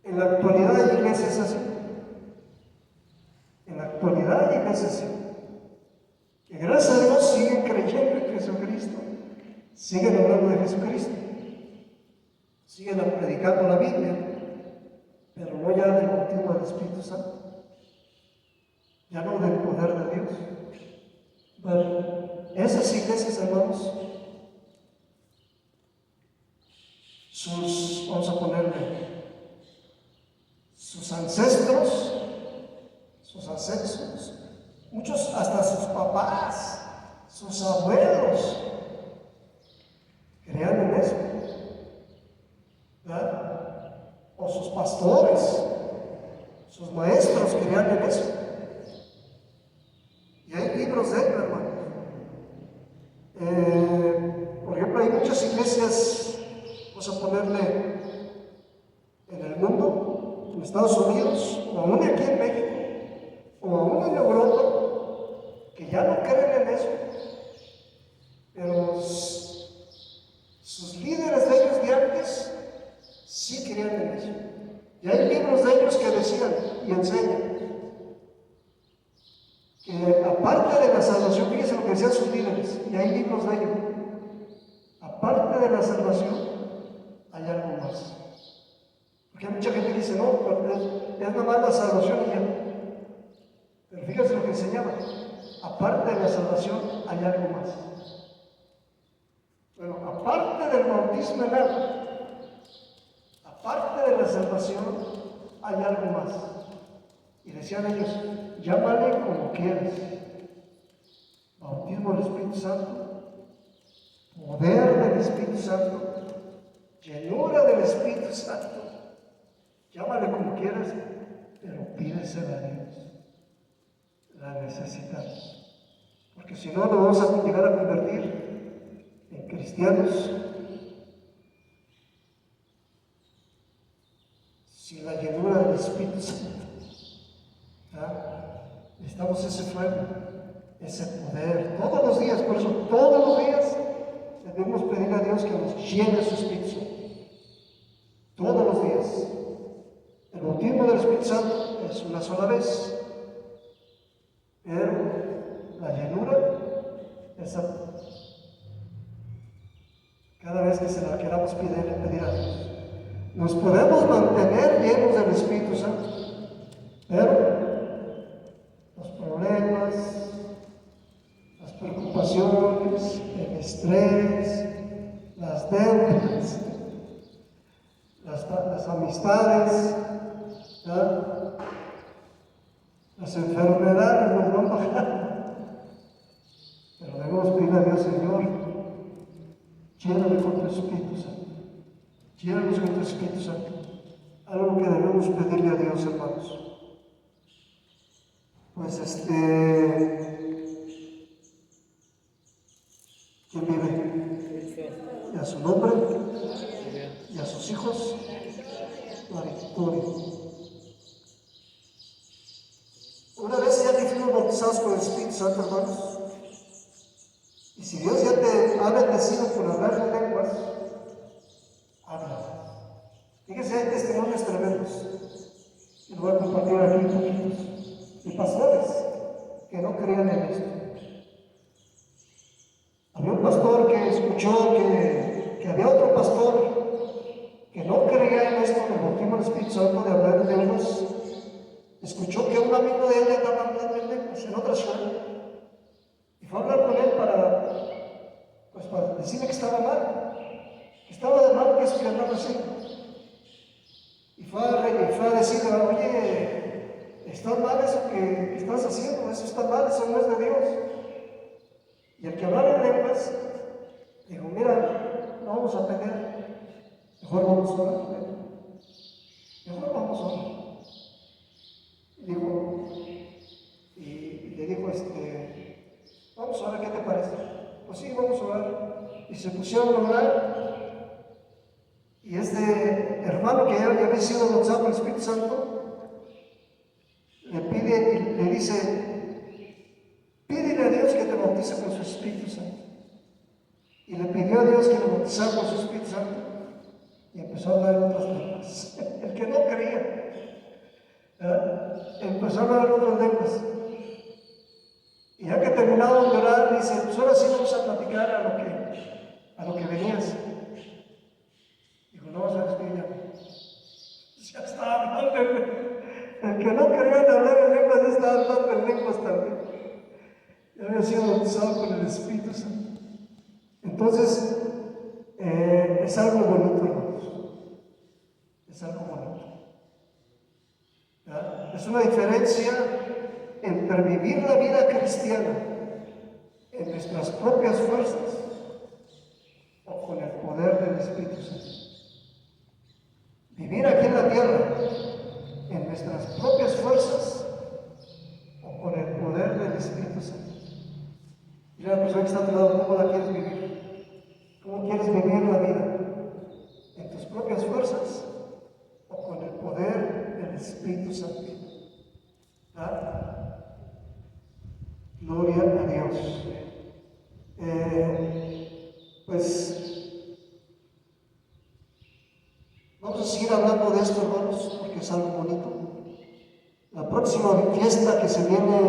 en la actualidad hay iglesias así. En la actualidad hay iglesias así, que gracias a Dios siguen creyendo en Jesucristo, siguen hablando de Jesucristo, siguen predicando la Biblia, pero no ya del bautismo del Espíritu Santo, ya no del poder de Dios. Bueno, esas iglesias, hermanos, vamos a ponerle, sus ancestros, muchos hasta sus papás, sus abuelos, creían en eso, ¿verdad? O sus pastores, sus maestros creían en eso. Y hay libros de ello, hermano. Por ejemplo, hay muchas iglesias, vamos a ponerle, en el mundo, en Estados Unidos, o aún aquí en México, o aún en Europa, que ya no creen en eso, pero sus líderes de ellos de antes sí creían en eso. Y hay libros de ellos que decían y enseñan que aparte de la salvación, fíjense lo que decían sus líderes, y hay libros de ellos, aparte de la salvación hay algo más. Porque hay mucha gente que dice, no, es nomás la salvación y ya. Pero fíjense lo que enseñaban, aparte de la salvación hay algo más. Bueno, aparte del bautismo en agua, aparte de la salvación hay algo más. Y decían ellos, llámale como quieras: bautismo del Espíritu Santo, poder del Espíritu Santo, llenura del Espíritu Santo, llámale como quieras, pero pídesela a Dios. La necesitamos, porque si no, nos vamos a llegar a convertir en cristianos sin la llenura del Espíritu Santo. Necesitamos ese fuego, ese poder, todos los días. Por eso todos los días debemos pedir a Dios que nos llene su Espíritu Santo, todos los días. El bautismo del Espíritu Santo es una sola vez, pero la llenura, esa, cada vez que se la queramos pedir a Dios. Nos podemos mantener llenos del Espíritu Santo, pero los problemas, las preocupaciones, el estrés, las deudas, las amistades, ¿verdad?, las enfermedades nos van bajando. Pero debemos pedir a Dios, Señor, lléname con tu Espíritu Santo, llénanos con tu Espíritu Santo. Algo que debemos pedirle a Dios, hermanos. Pues ¿quién vive? Y a su nombre, y a sus hijos, la victoria. Una vez ya que fuimos bautizados con el Espíritu Santo, hermanos, y si Dios ya te ha bendecido por hablar en lenguas, habla. Fíjense, hay testimonios tremendos, y lo voy a compartir aquí un poquito. Y pastores que no creían en esto. Había un pastor que escuchó que había otro pastor que no creía en esto, del bautismo del Espíritu Santo, de hablar en lenguas. Escuchó que un amigo de él estaba hablando en lenguas en otra ciudad, y fue a hablar con él para decirle que estaba mal, que estaba de mal que eso que andaba haciendo. Y fue a decirle, oye, está mal eso que estás haciendo, eso está mal, eso no es de Dios. Y el que hablaba en lenguas dijo, mira, no vamos a pelear, mejor vamos a orar, mejor vamos a orar. Y le dijo, vamos a orar, ¿qué te parece? Pues sí, vamos a orar. Y se pusieron a orar, y este hermano que ya había sido bautizado con el Espíritu Santo le pide y le dice, pídele a Dios que te bautice con su Espíritu Santo. Y le pidió a Dios que le bautizara con su Espíritu Santo, y empezó a hablar en otras lenguas. El que no creía, empezó a hablar en otras lenguas. Y ya que terminaron de orar, dice, pues ahora sí vamos a platicar a lo que venías. Dijo, no, sabes que ya estaba hablando. El que no quería hablar en lenguas ya estaba hablando en lenguas también. Ya había sido bautizado con el Espíritu Santo. Entonces, es algo bonito, hermanos. Es algo bonito. ¿Ya? Es una diferencia entre vivir la vida cristiana en nuestras propias fuerzas o con el poder del Espíritu Santo. Vivir aquí en la tierra en nuestras propias Espíritu Santo. ¿Ah? Gloria a Dios. Pues vamos a seguir hablando de esto, hermanos, porque es algo bonito. La próxima fiesta que se viene,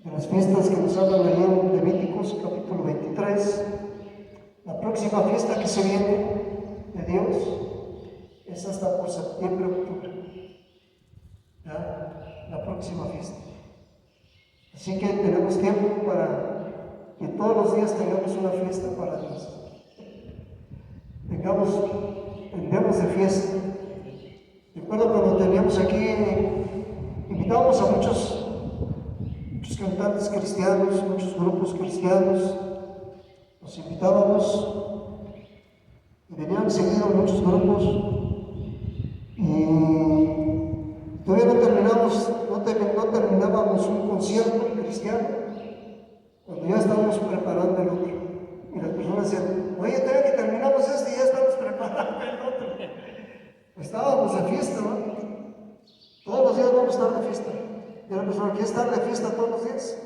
de las fiestas que nos hablan ahí en Levíticos capítulo 23, la próxima fiesta que se viene de Dios es hasta por septiembre, octubre. ¿Ya? La próxima fiesta. Así que tenemos tiempo para que todos los días tengamos una fiesta para Dios. Tengamos de fiesta. Recuerdo cuando teníamos aquí, invitábamos a muchos cantantes cristianos, muchos grupos cristianos, los invitábamos y venían seguido muchos grupos y todavía no terminábamos un concierto cristiano cuando ya estábamos preparando el otro y las personas decían, oye, todavía que terminamos este y ya estamos preparando el otro. Estábamos de fiesta, ¿no? Todos los días vamos a estar de fiesta. Y la persona quiere estar de fiesta todos los días.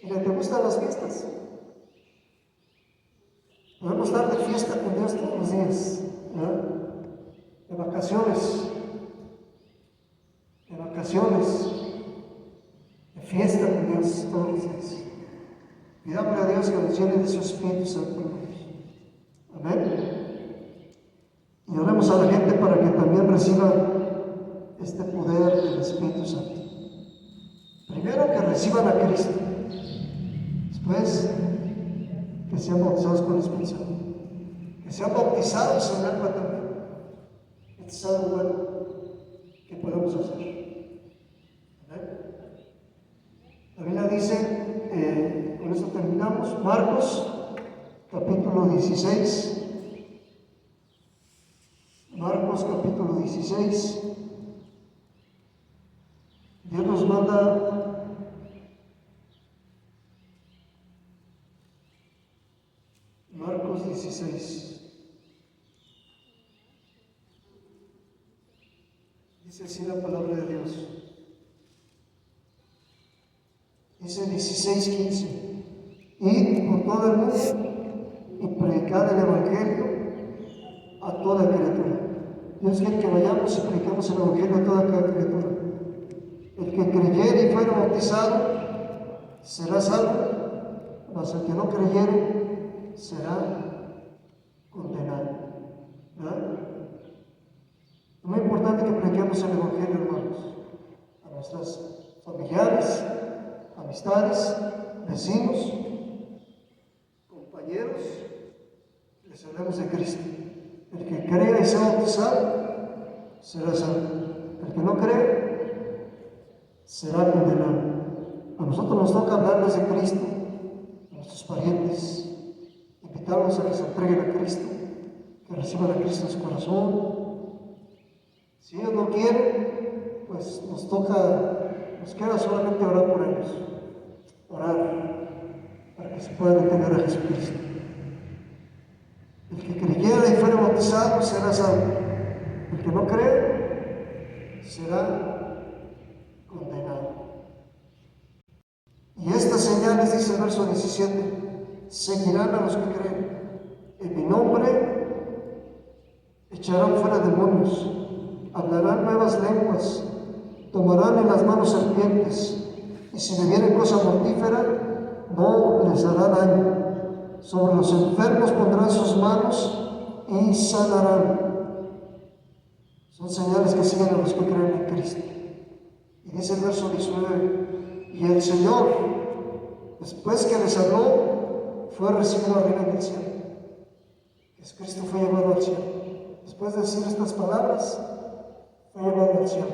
Y le gustan las fiestas. Podemos estar de fiesta con Dios todos los días. ¿No? De vacaciones. De fiesta con Dios todos los días. Pidámosle a Dios que nos llene de su Espíritu Santo. Amén. Y oremos a la gente para que también reciba este poder del Espíritu Santo. Primero que reciban a Cristo, después que sean bautizados con el Espíritu Santo, que sean bautizados en agua también. Este es algo bueno que podemos hacer. ¿Amén? La Biblia dice, con esto terminamos, Marcos capítulo 16. Marcos capítulo 16. Dios nos manda Marcos 16. Dice así la palabra de Dios. Dice 16:15. Id por todo el mundo y predicad el Evangelio a toda criatura. Dios quiere que vayamos y prediquemos el Evangelio a toda criatura. El que creyere y fuera bautizado será salvo, mas el que no creyere será condenado. ¿Verdad? Es muy importante que prediquemos el Evangelio, hermanos, a nuestras familiares, amistades, vecinos, compañeros, les hablemos de Cristo. El que crea y sea bautizado será salvo. El que no cree será condenado. A nosotros nos toca hablarles de Cristo, a nuestros parientes, invitarlos a que se entreguen a Cristo, que reciban a Cristo en su corazón. Si ellos no quieren, pues nos queda solamente orar por ellos, orar para que se puedan entregar a Jesucristo. El que creyera y fuera bautizado será salvo. El que no cree será condenado. Y estas señales, dice el verso 17, seguirán a los que creen. En mi nombre echarán fuera demonios, hablarán nuevas lenguas, tomarán en las manos serpientes, y si bebieren cosa mortífera, no les hará daño. Sobre los enfermos pondrán sus manos y sanarán. Son señales que siguen a los que creen en Cristo. Y dice el verso 19, y el Señor, después que les habló, fue recibido arriba del cielo. Jesucristo fue llevado al cielo. Después de decir estas palabras, fue llevado al cielo.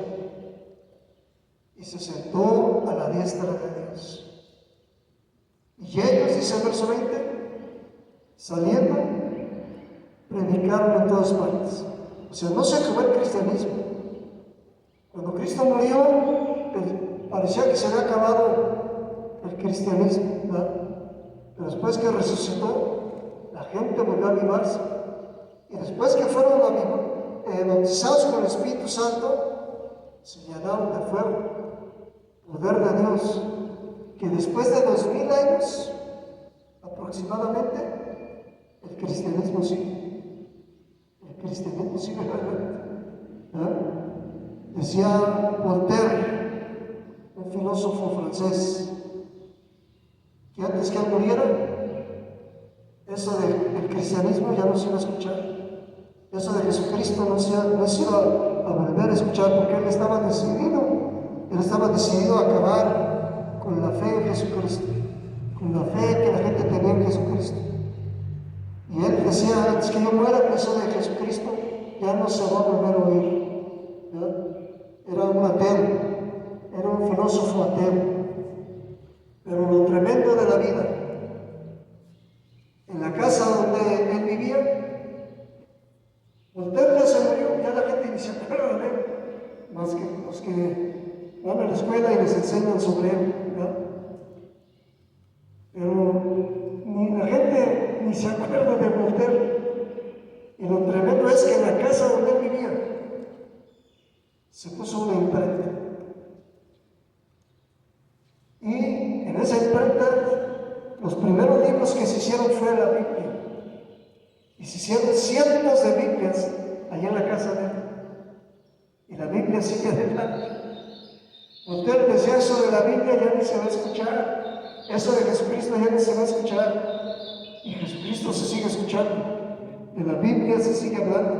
Y se sentó a la diestra de Dios. Y ellos, dice el verso 20, saliendo, predicaron en todas partes. O sea, no se acabó el cristianismo. Cuando Cristo murió, parecía que se había acabado el cristianismo, ¿verdad? Pero después que resucitó, la gente volvió a avivarse. Y después que fueron bautizados con el Espíritu Santo, se llenaron de fuego, poder de Dios, que después de 2000 años aproximadamente, el cristianismo sigue. El cristianismo sigue adelante. Decía Voltaire, un filósofo francés, que antes que él muriera, eso del cristianismo ya no se iba a escuchar. Eso de Jesucristo no se iba a volver a escuchar, porque él estaba decidido a acabar con la fe en Jesucristo, con la fe que la gente tenía en Jesucristo. Y él decía, antes que yo muera, eso de Jesucristo ya no se va a volver a oír. ¿Verdad? Era un ateo, era un filósofo ateo. Pero lo tremendo de la vida, en la casa donde él vivía, Voltaire ya se murió, ya la gente ni se acuerda de él, más que los que van a la escuela y les enseñan sobre él, ¿verdad? Pero ni la gente ni se acuerda de Voltaire. Y lo tremendo es que en la casa donde él vivía se puso una imprenta. Y en esa imprenta, los primeros libros que se hicieron fue la Biblia. Y se hicieron cientos de Biblias allá en la casa de él. Y la Biblia sigue adelante. Usted decía, eso de la Biblia ya ni se va a escuchar. Eso de Jesucristo ya ni se va a escuchar. Y Jesucristo se sigue escuchando. De la Biblia se sigue hablando.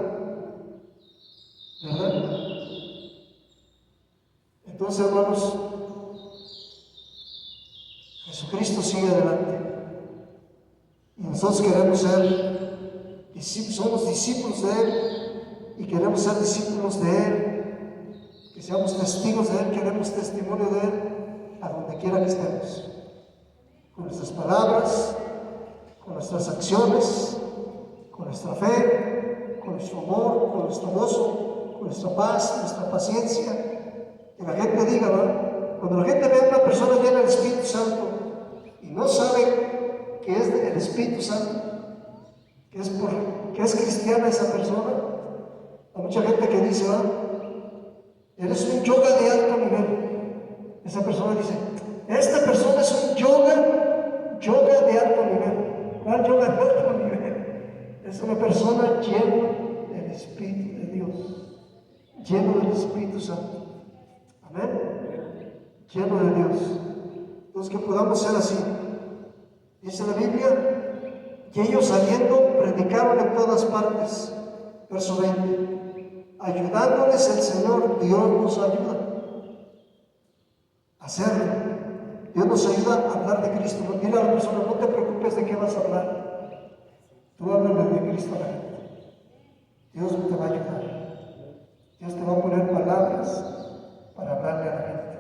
¿Verdad? Entonces, hermanos, Jesucristo sigue adelante. Y nosotros queremos ser discípulos, somos discípulos de Él y queremos ser discípulos de Él, que seamos testigos de Él, queremos testimonio de Él a donde quiera que estemos, con nuestras palabras, con nuestras acciones, con nuestra fe, con nuestro amor, con nuestro gozo, con nuestra paz, nuestra paciencia. Que la gente diga, ¿verdad? Cuando la gente ve a una persona llena del Espíritu Santo y no sabe que es del Espíritu Santo, que es cristiana esa persona, hay mucha gente que dice, eres un yoga de alto nivel. Esa persona dice, esta persona es un yoga de alto nivel. ¿Cuál yoga de alto nivel? Es una persona llena del Espíritu de Dios, lleno del Espíritu Santo. Amén. Lleno de Dios. Entonces, que podamos ser así. Dice la Biblia, y ellos saliendo predicaron en todas partes. Verso 20. Ayudándoles el Señor, Dios nos ayuda a hacerlo. Dios nos ayuda a hablar de Cristo. Dile a la persona, no te preocupes de qué vas a hablar. Tú háblale de Cristo a la gente. Dios te va a ayudar. Dios te va a poner palabras para hablarle a la gente,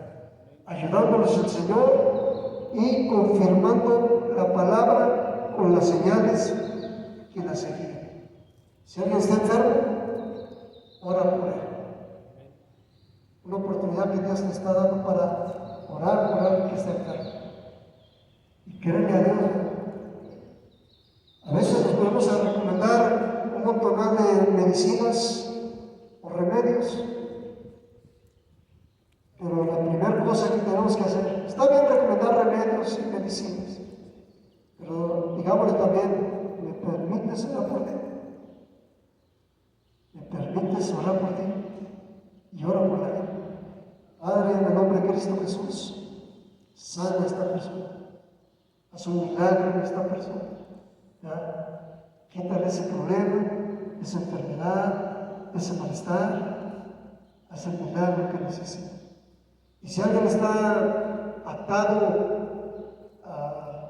ayudándoles el Señor y confirmando la palabra con las señales que la seguían. Si alguien está enfermo, ora por él. Una oportunidad que Dios le está dando para orar por alguien que está enfermo. Y créele a Dios. A veces nos podemos recomendar un montón de medicinas o remedios. Pero la primera cosa que tenemos que hacer, está bien recomendar remedios y medicinas, pero digámosle también, ¿me permites orar por ti? ¿Me permites orar por ti? Y ora por la gente. Padre, en el nombre de Cristo Jesús, sana a esta persona, haz un milagro en esta persona. ¿Ya? Quítale ese problema, esa enfermedad, ese malestar, haz el milagro que necesita. Y si alguien está atado a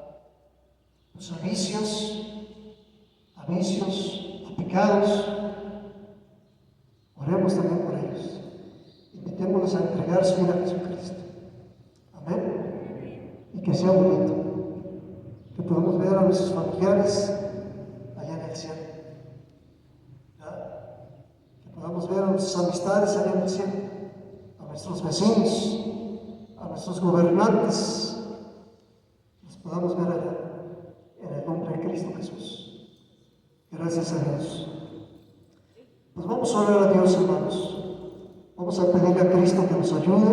vicios, a pecados, oremos también por ellos. Invitémoslos a entregar su vida a Jesucristo. Amén. Y que sea bonito. Que podamos ver a nuestros familiares allá en el cielo. ¿Ya? Que podamos ver a nuestras amistades allá en el cielo. A nuestros vecinos, a nuestros gobernantes, los podamos ver allá, en el nombre de Cristo Jesús. Gracias a Dios. Pues vamos a orar a Dios, hermanos. Vamos a pedirle a Cristo que nos ayude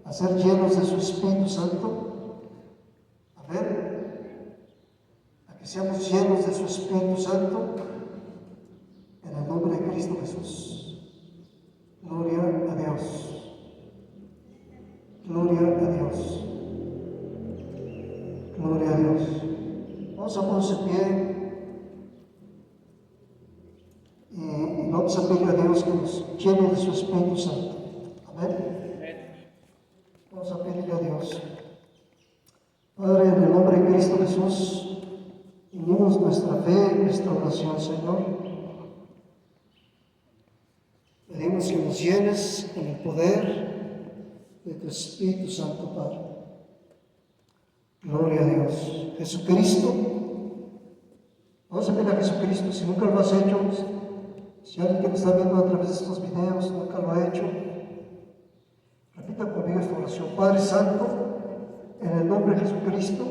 a ser llenos de su Espíritu Santo. Amén. A que seamos llenos de su Espíritu Santo. En el nombre de Cristo Jesús. Gloria a Dios. Gloria a Dios. Gloria a Dios. Vamos a ponerse en pie. Y vamos a pedir a Dios que nos llene de su Espíritu Santo. Amén. Vamos a pedirle a Dios. Padre, en el nombre de Cristo Jesús, unimos nuestra fe y nuestra oración, Señor. Pedimos que nos llenes con el poder de tu Espíritu Santo, Padre. Gloria a Dios. Jesucristo, vamos a pedir a Jesucristo, si nunca lo has hecho, si alguien que me está viendo a través de estos videos nunca lo ha hecho, repita conmigo esta oración. Padre Santo, en el nombre de Jesucristo,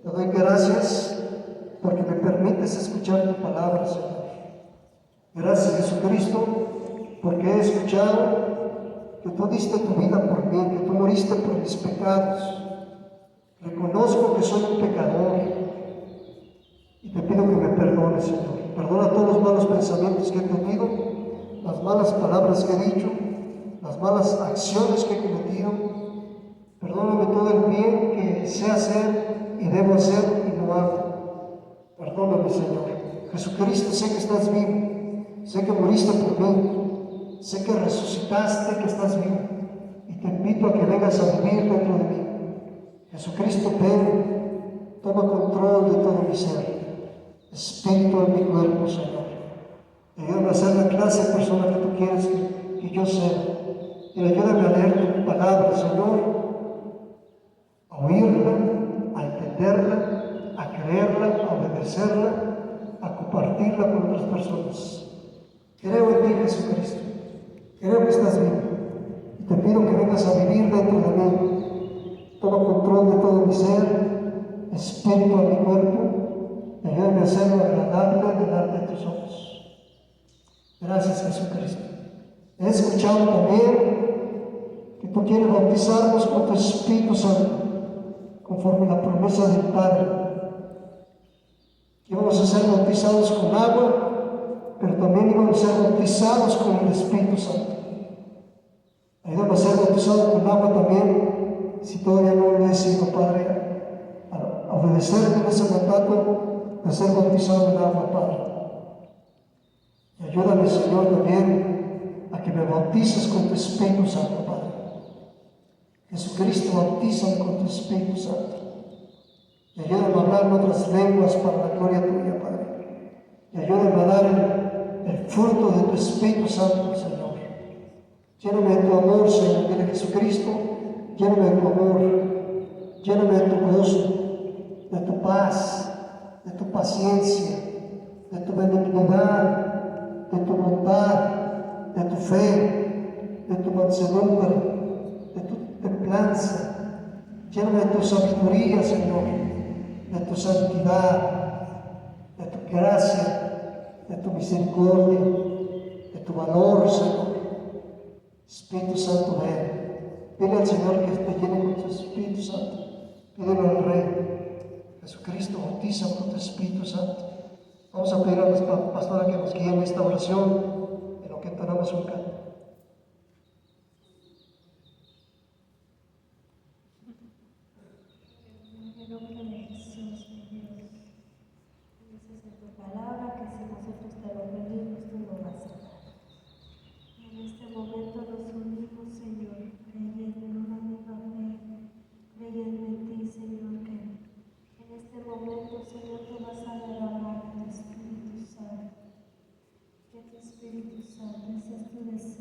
te doy gracias porque me permites escuchar tu palabra, Señor. Gracias, Jesucristo, porque he escuchado que tú diste tu vida por mí, que tú moriste por mis pecados. Reconozco que soy un pecador y te pido que me perdones, Señor. Perdona todos los malos pensamientos que he tenido, las malas palabras que he dicho, las malas acciones que he cometido. Perdóname todo el bien que sé hacer y debo hacer y no hago. Perdóname, Señor. Jesucristo, sé que estás vivo, sé que moriste por mí, sé que resucitaste, que estás vivo, y te invito a que vengas a vivir dentro de mí. Jesucristo, ven, toma control de todo mi ser. Espíritu en mi cuerpo, Señor. Ayúdame a ser la clase de persona que tú quieres que yo sea. Y ayúdame a leer tu palabra, Señor, a oírla, a entenderla, a creerla, a obedecerla, a compartirla con otras personas. Creo en ti, Jesucristo. Creo que estás vivo. Y te pido que vengas a vivir dentro de mí. Toma control de todo mi ser, espíritu en mi cuerpo. Ayúdame a hacerlo agradable delante de tus ojos. Gracias, Jesucristo. He escuchado también que tú quieres bautizarnos con tu Espíritu Santo, conforme a la promesa del Padre. Íbamos a ser bautizados con agua, pero también íbamos a ser bautizados con el Espíritu Santo. Ayúdame a ser bautizado con agua también, si todavía no lo he sido, Padre, a obedecer en ese mandato de ser bautizado en agua, Padre. Y ayúdame, Señor, también a que me bautices con tu Espíritu Santo, Padre. Jesucristo, bautízame con tu Espíritu Santo. Y ayúdame a hablar en otras lenguas para la gloria tuya, Padre. Y ayúdame a dar el fruto de tu Espíritu Santo, Señor. Lléname de tu amor, Señor, de Jesucristo. Lléname de tu amor. Lléname de tu gozo, de tu paz, de tu paciencia, de tu benignidad, de tu bondad, de tu fe, de tu mansedumbre, de tu templanza. Lléname de tu sabiduría, Señor, de tu santidad, de tu gracia, de tu misericordia, de tu valor, Señor. Espíritu Santo, ven. Pide al Señor que te llene con tu Espíritu Santo. Pídelo al Rey. Jesucristo, bautiza con tu Espíritu Santo. Vamos a pedir a la pastora que nos guíe en esta oración, en lo que entonamos un canto. En el nombre de Jesús, mi Dios, dices en tu palabra que si nosotros te lo pedimos, tú lo vas a dar. En este momento nos unimos, Señor, creyendo en una misma fe, creyendo en ti, Señor, que en este momento, Señor, tú vas a derramar tu Espíritu Santo. Que tu Espíritu Santo, ese es tu deseo.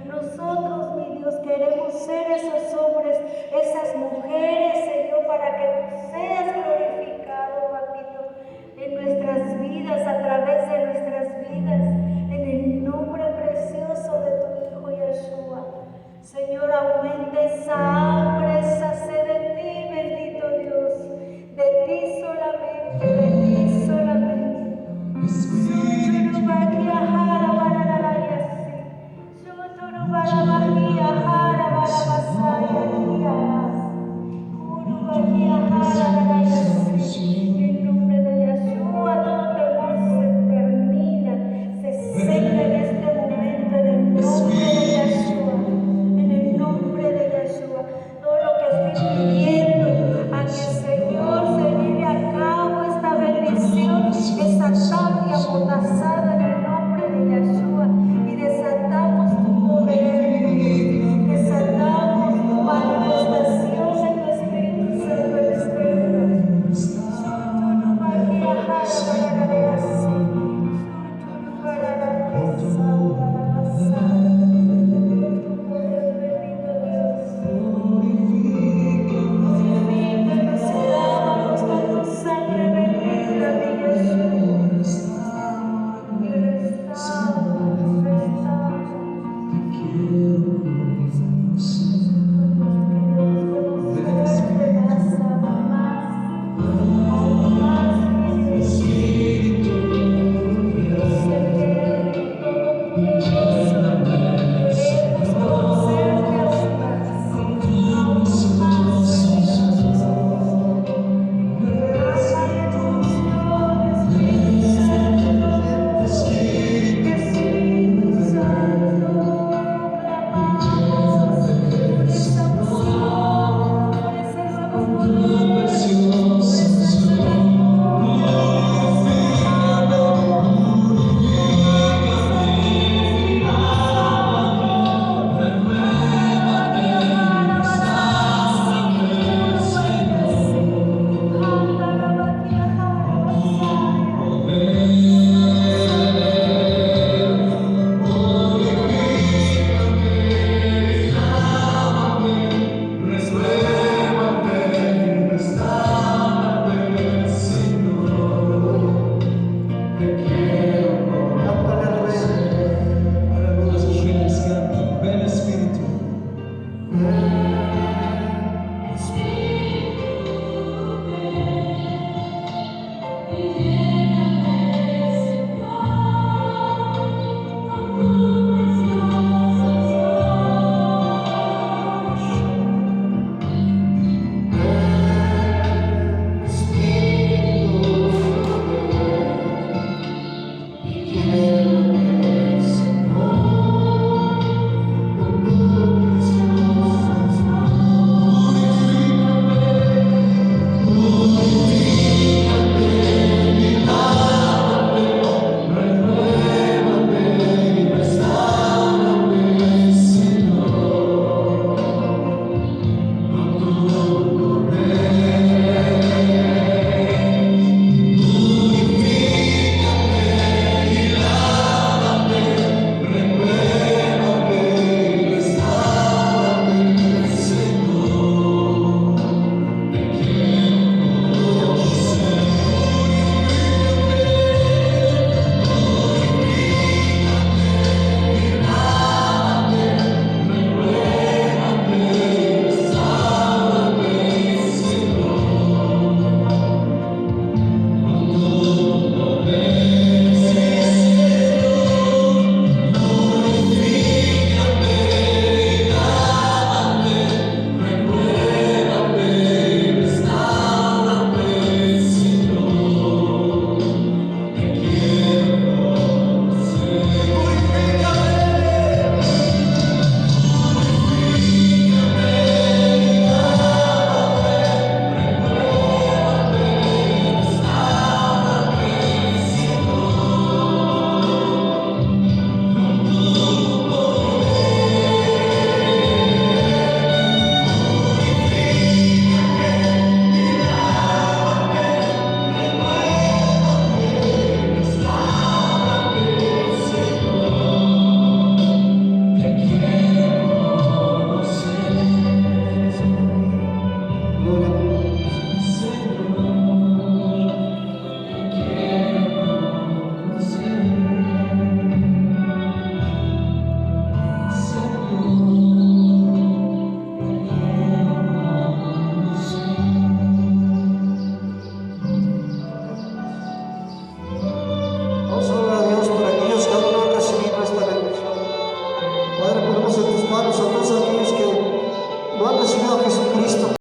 Nosotros, mi Dios, queremos ser esos hombres esas mujeres, Señor, para que tú seas glorificado, papito, en nuestras vidas, a través de nuestras vidas, en el nombre precioso de tu Hijo Yeshua. Señor, aumenta esa hambre, esa sed de ti, bendito Dios, de ti solamente, de ti solamente. En nombre de Yeshua, todo temor se termina, se seca en este momento, en el nombre de Yeshua, en el nombre de Yeshua. Todo lo que estoy pidiendo a que el Señor se lleve a cabo esta bendición, esa tapia amordazada en el nombre de Yeshua, y desatamos tu poder, desatamos tu manifestación en tu Espíritu Santo en este lugar. Jesucristo.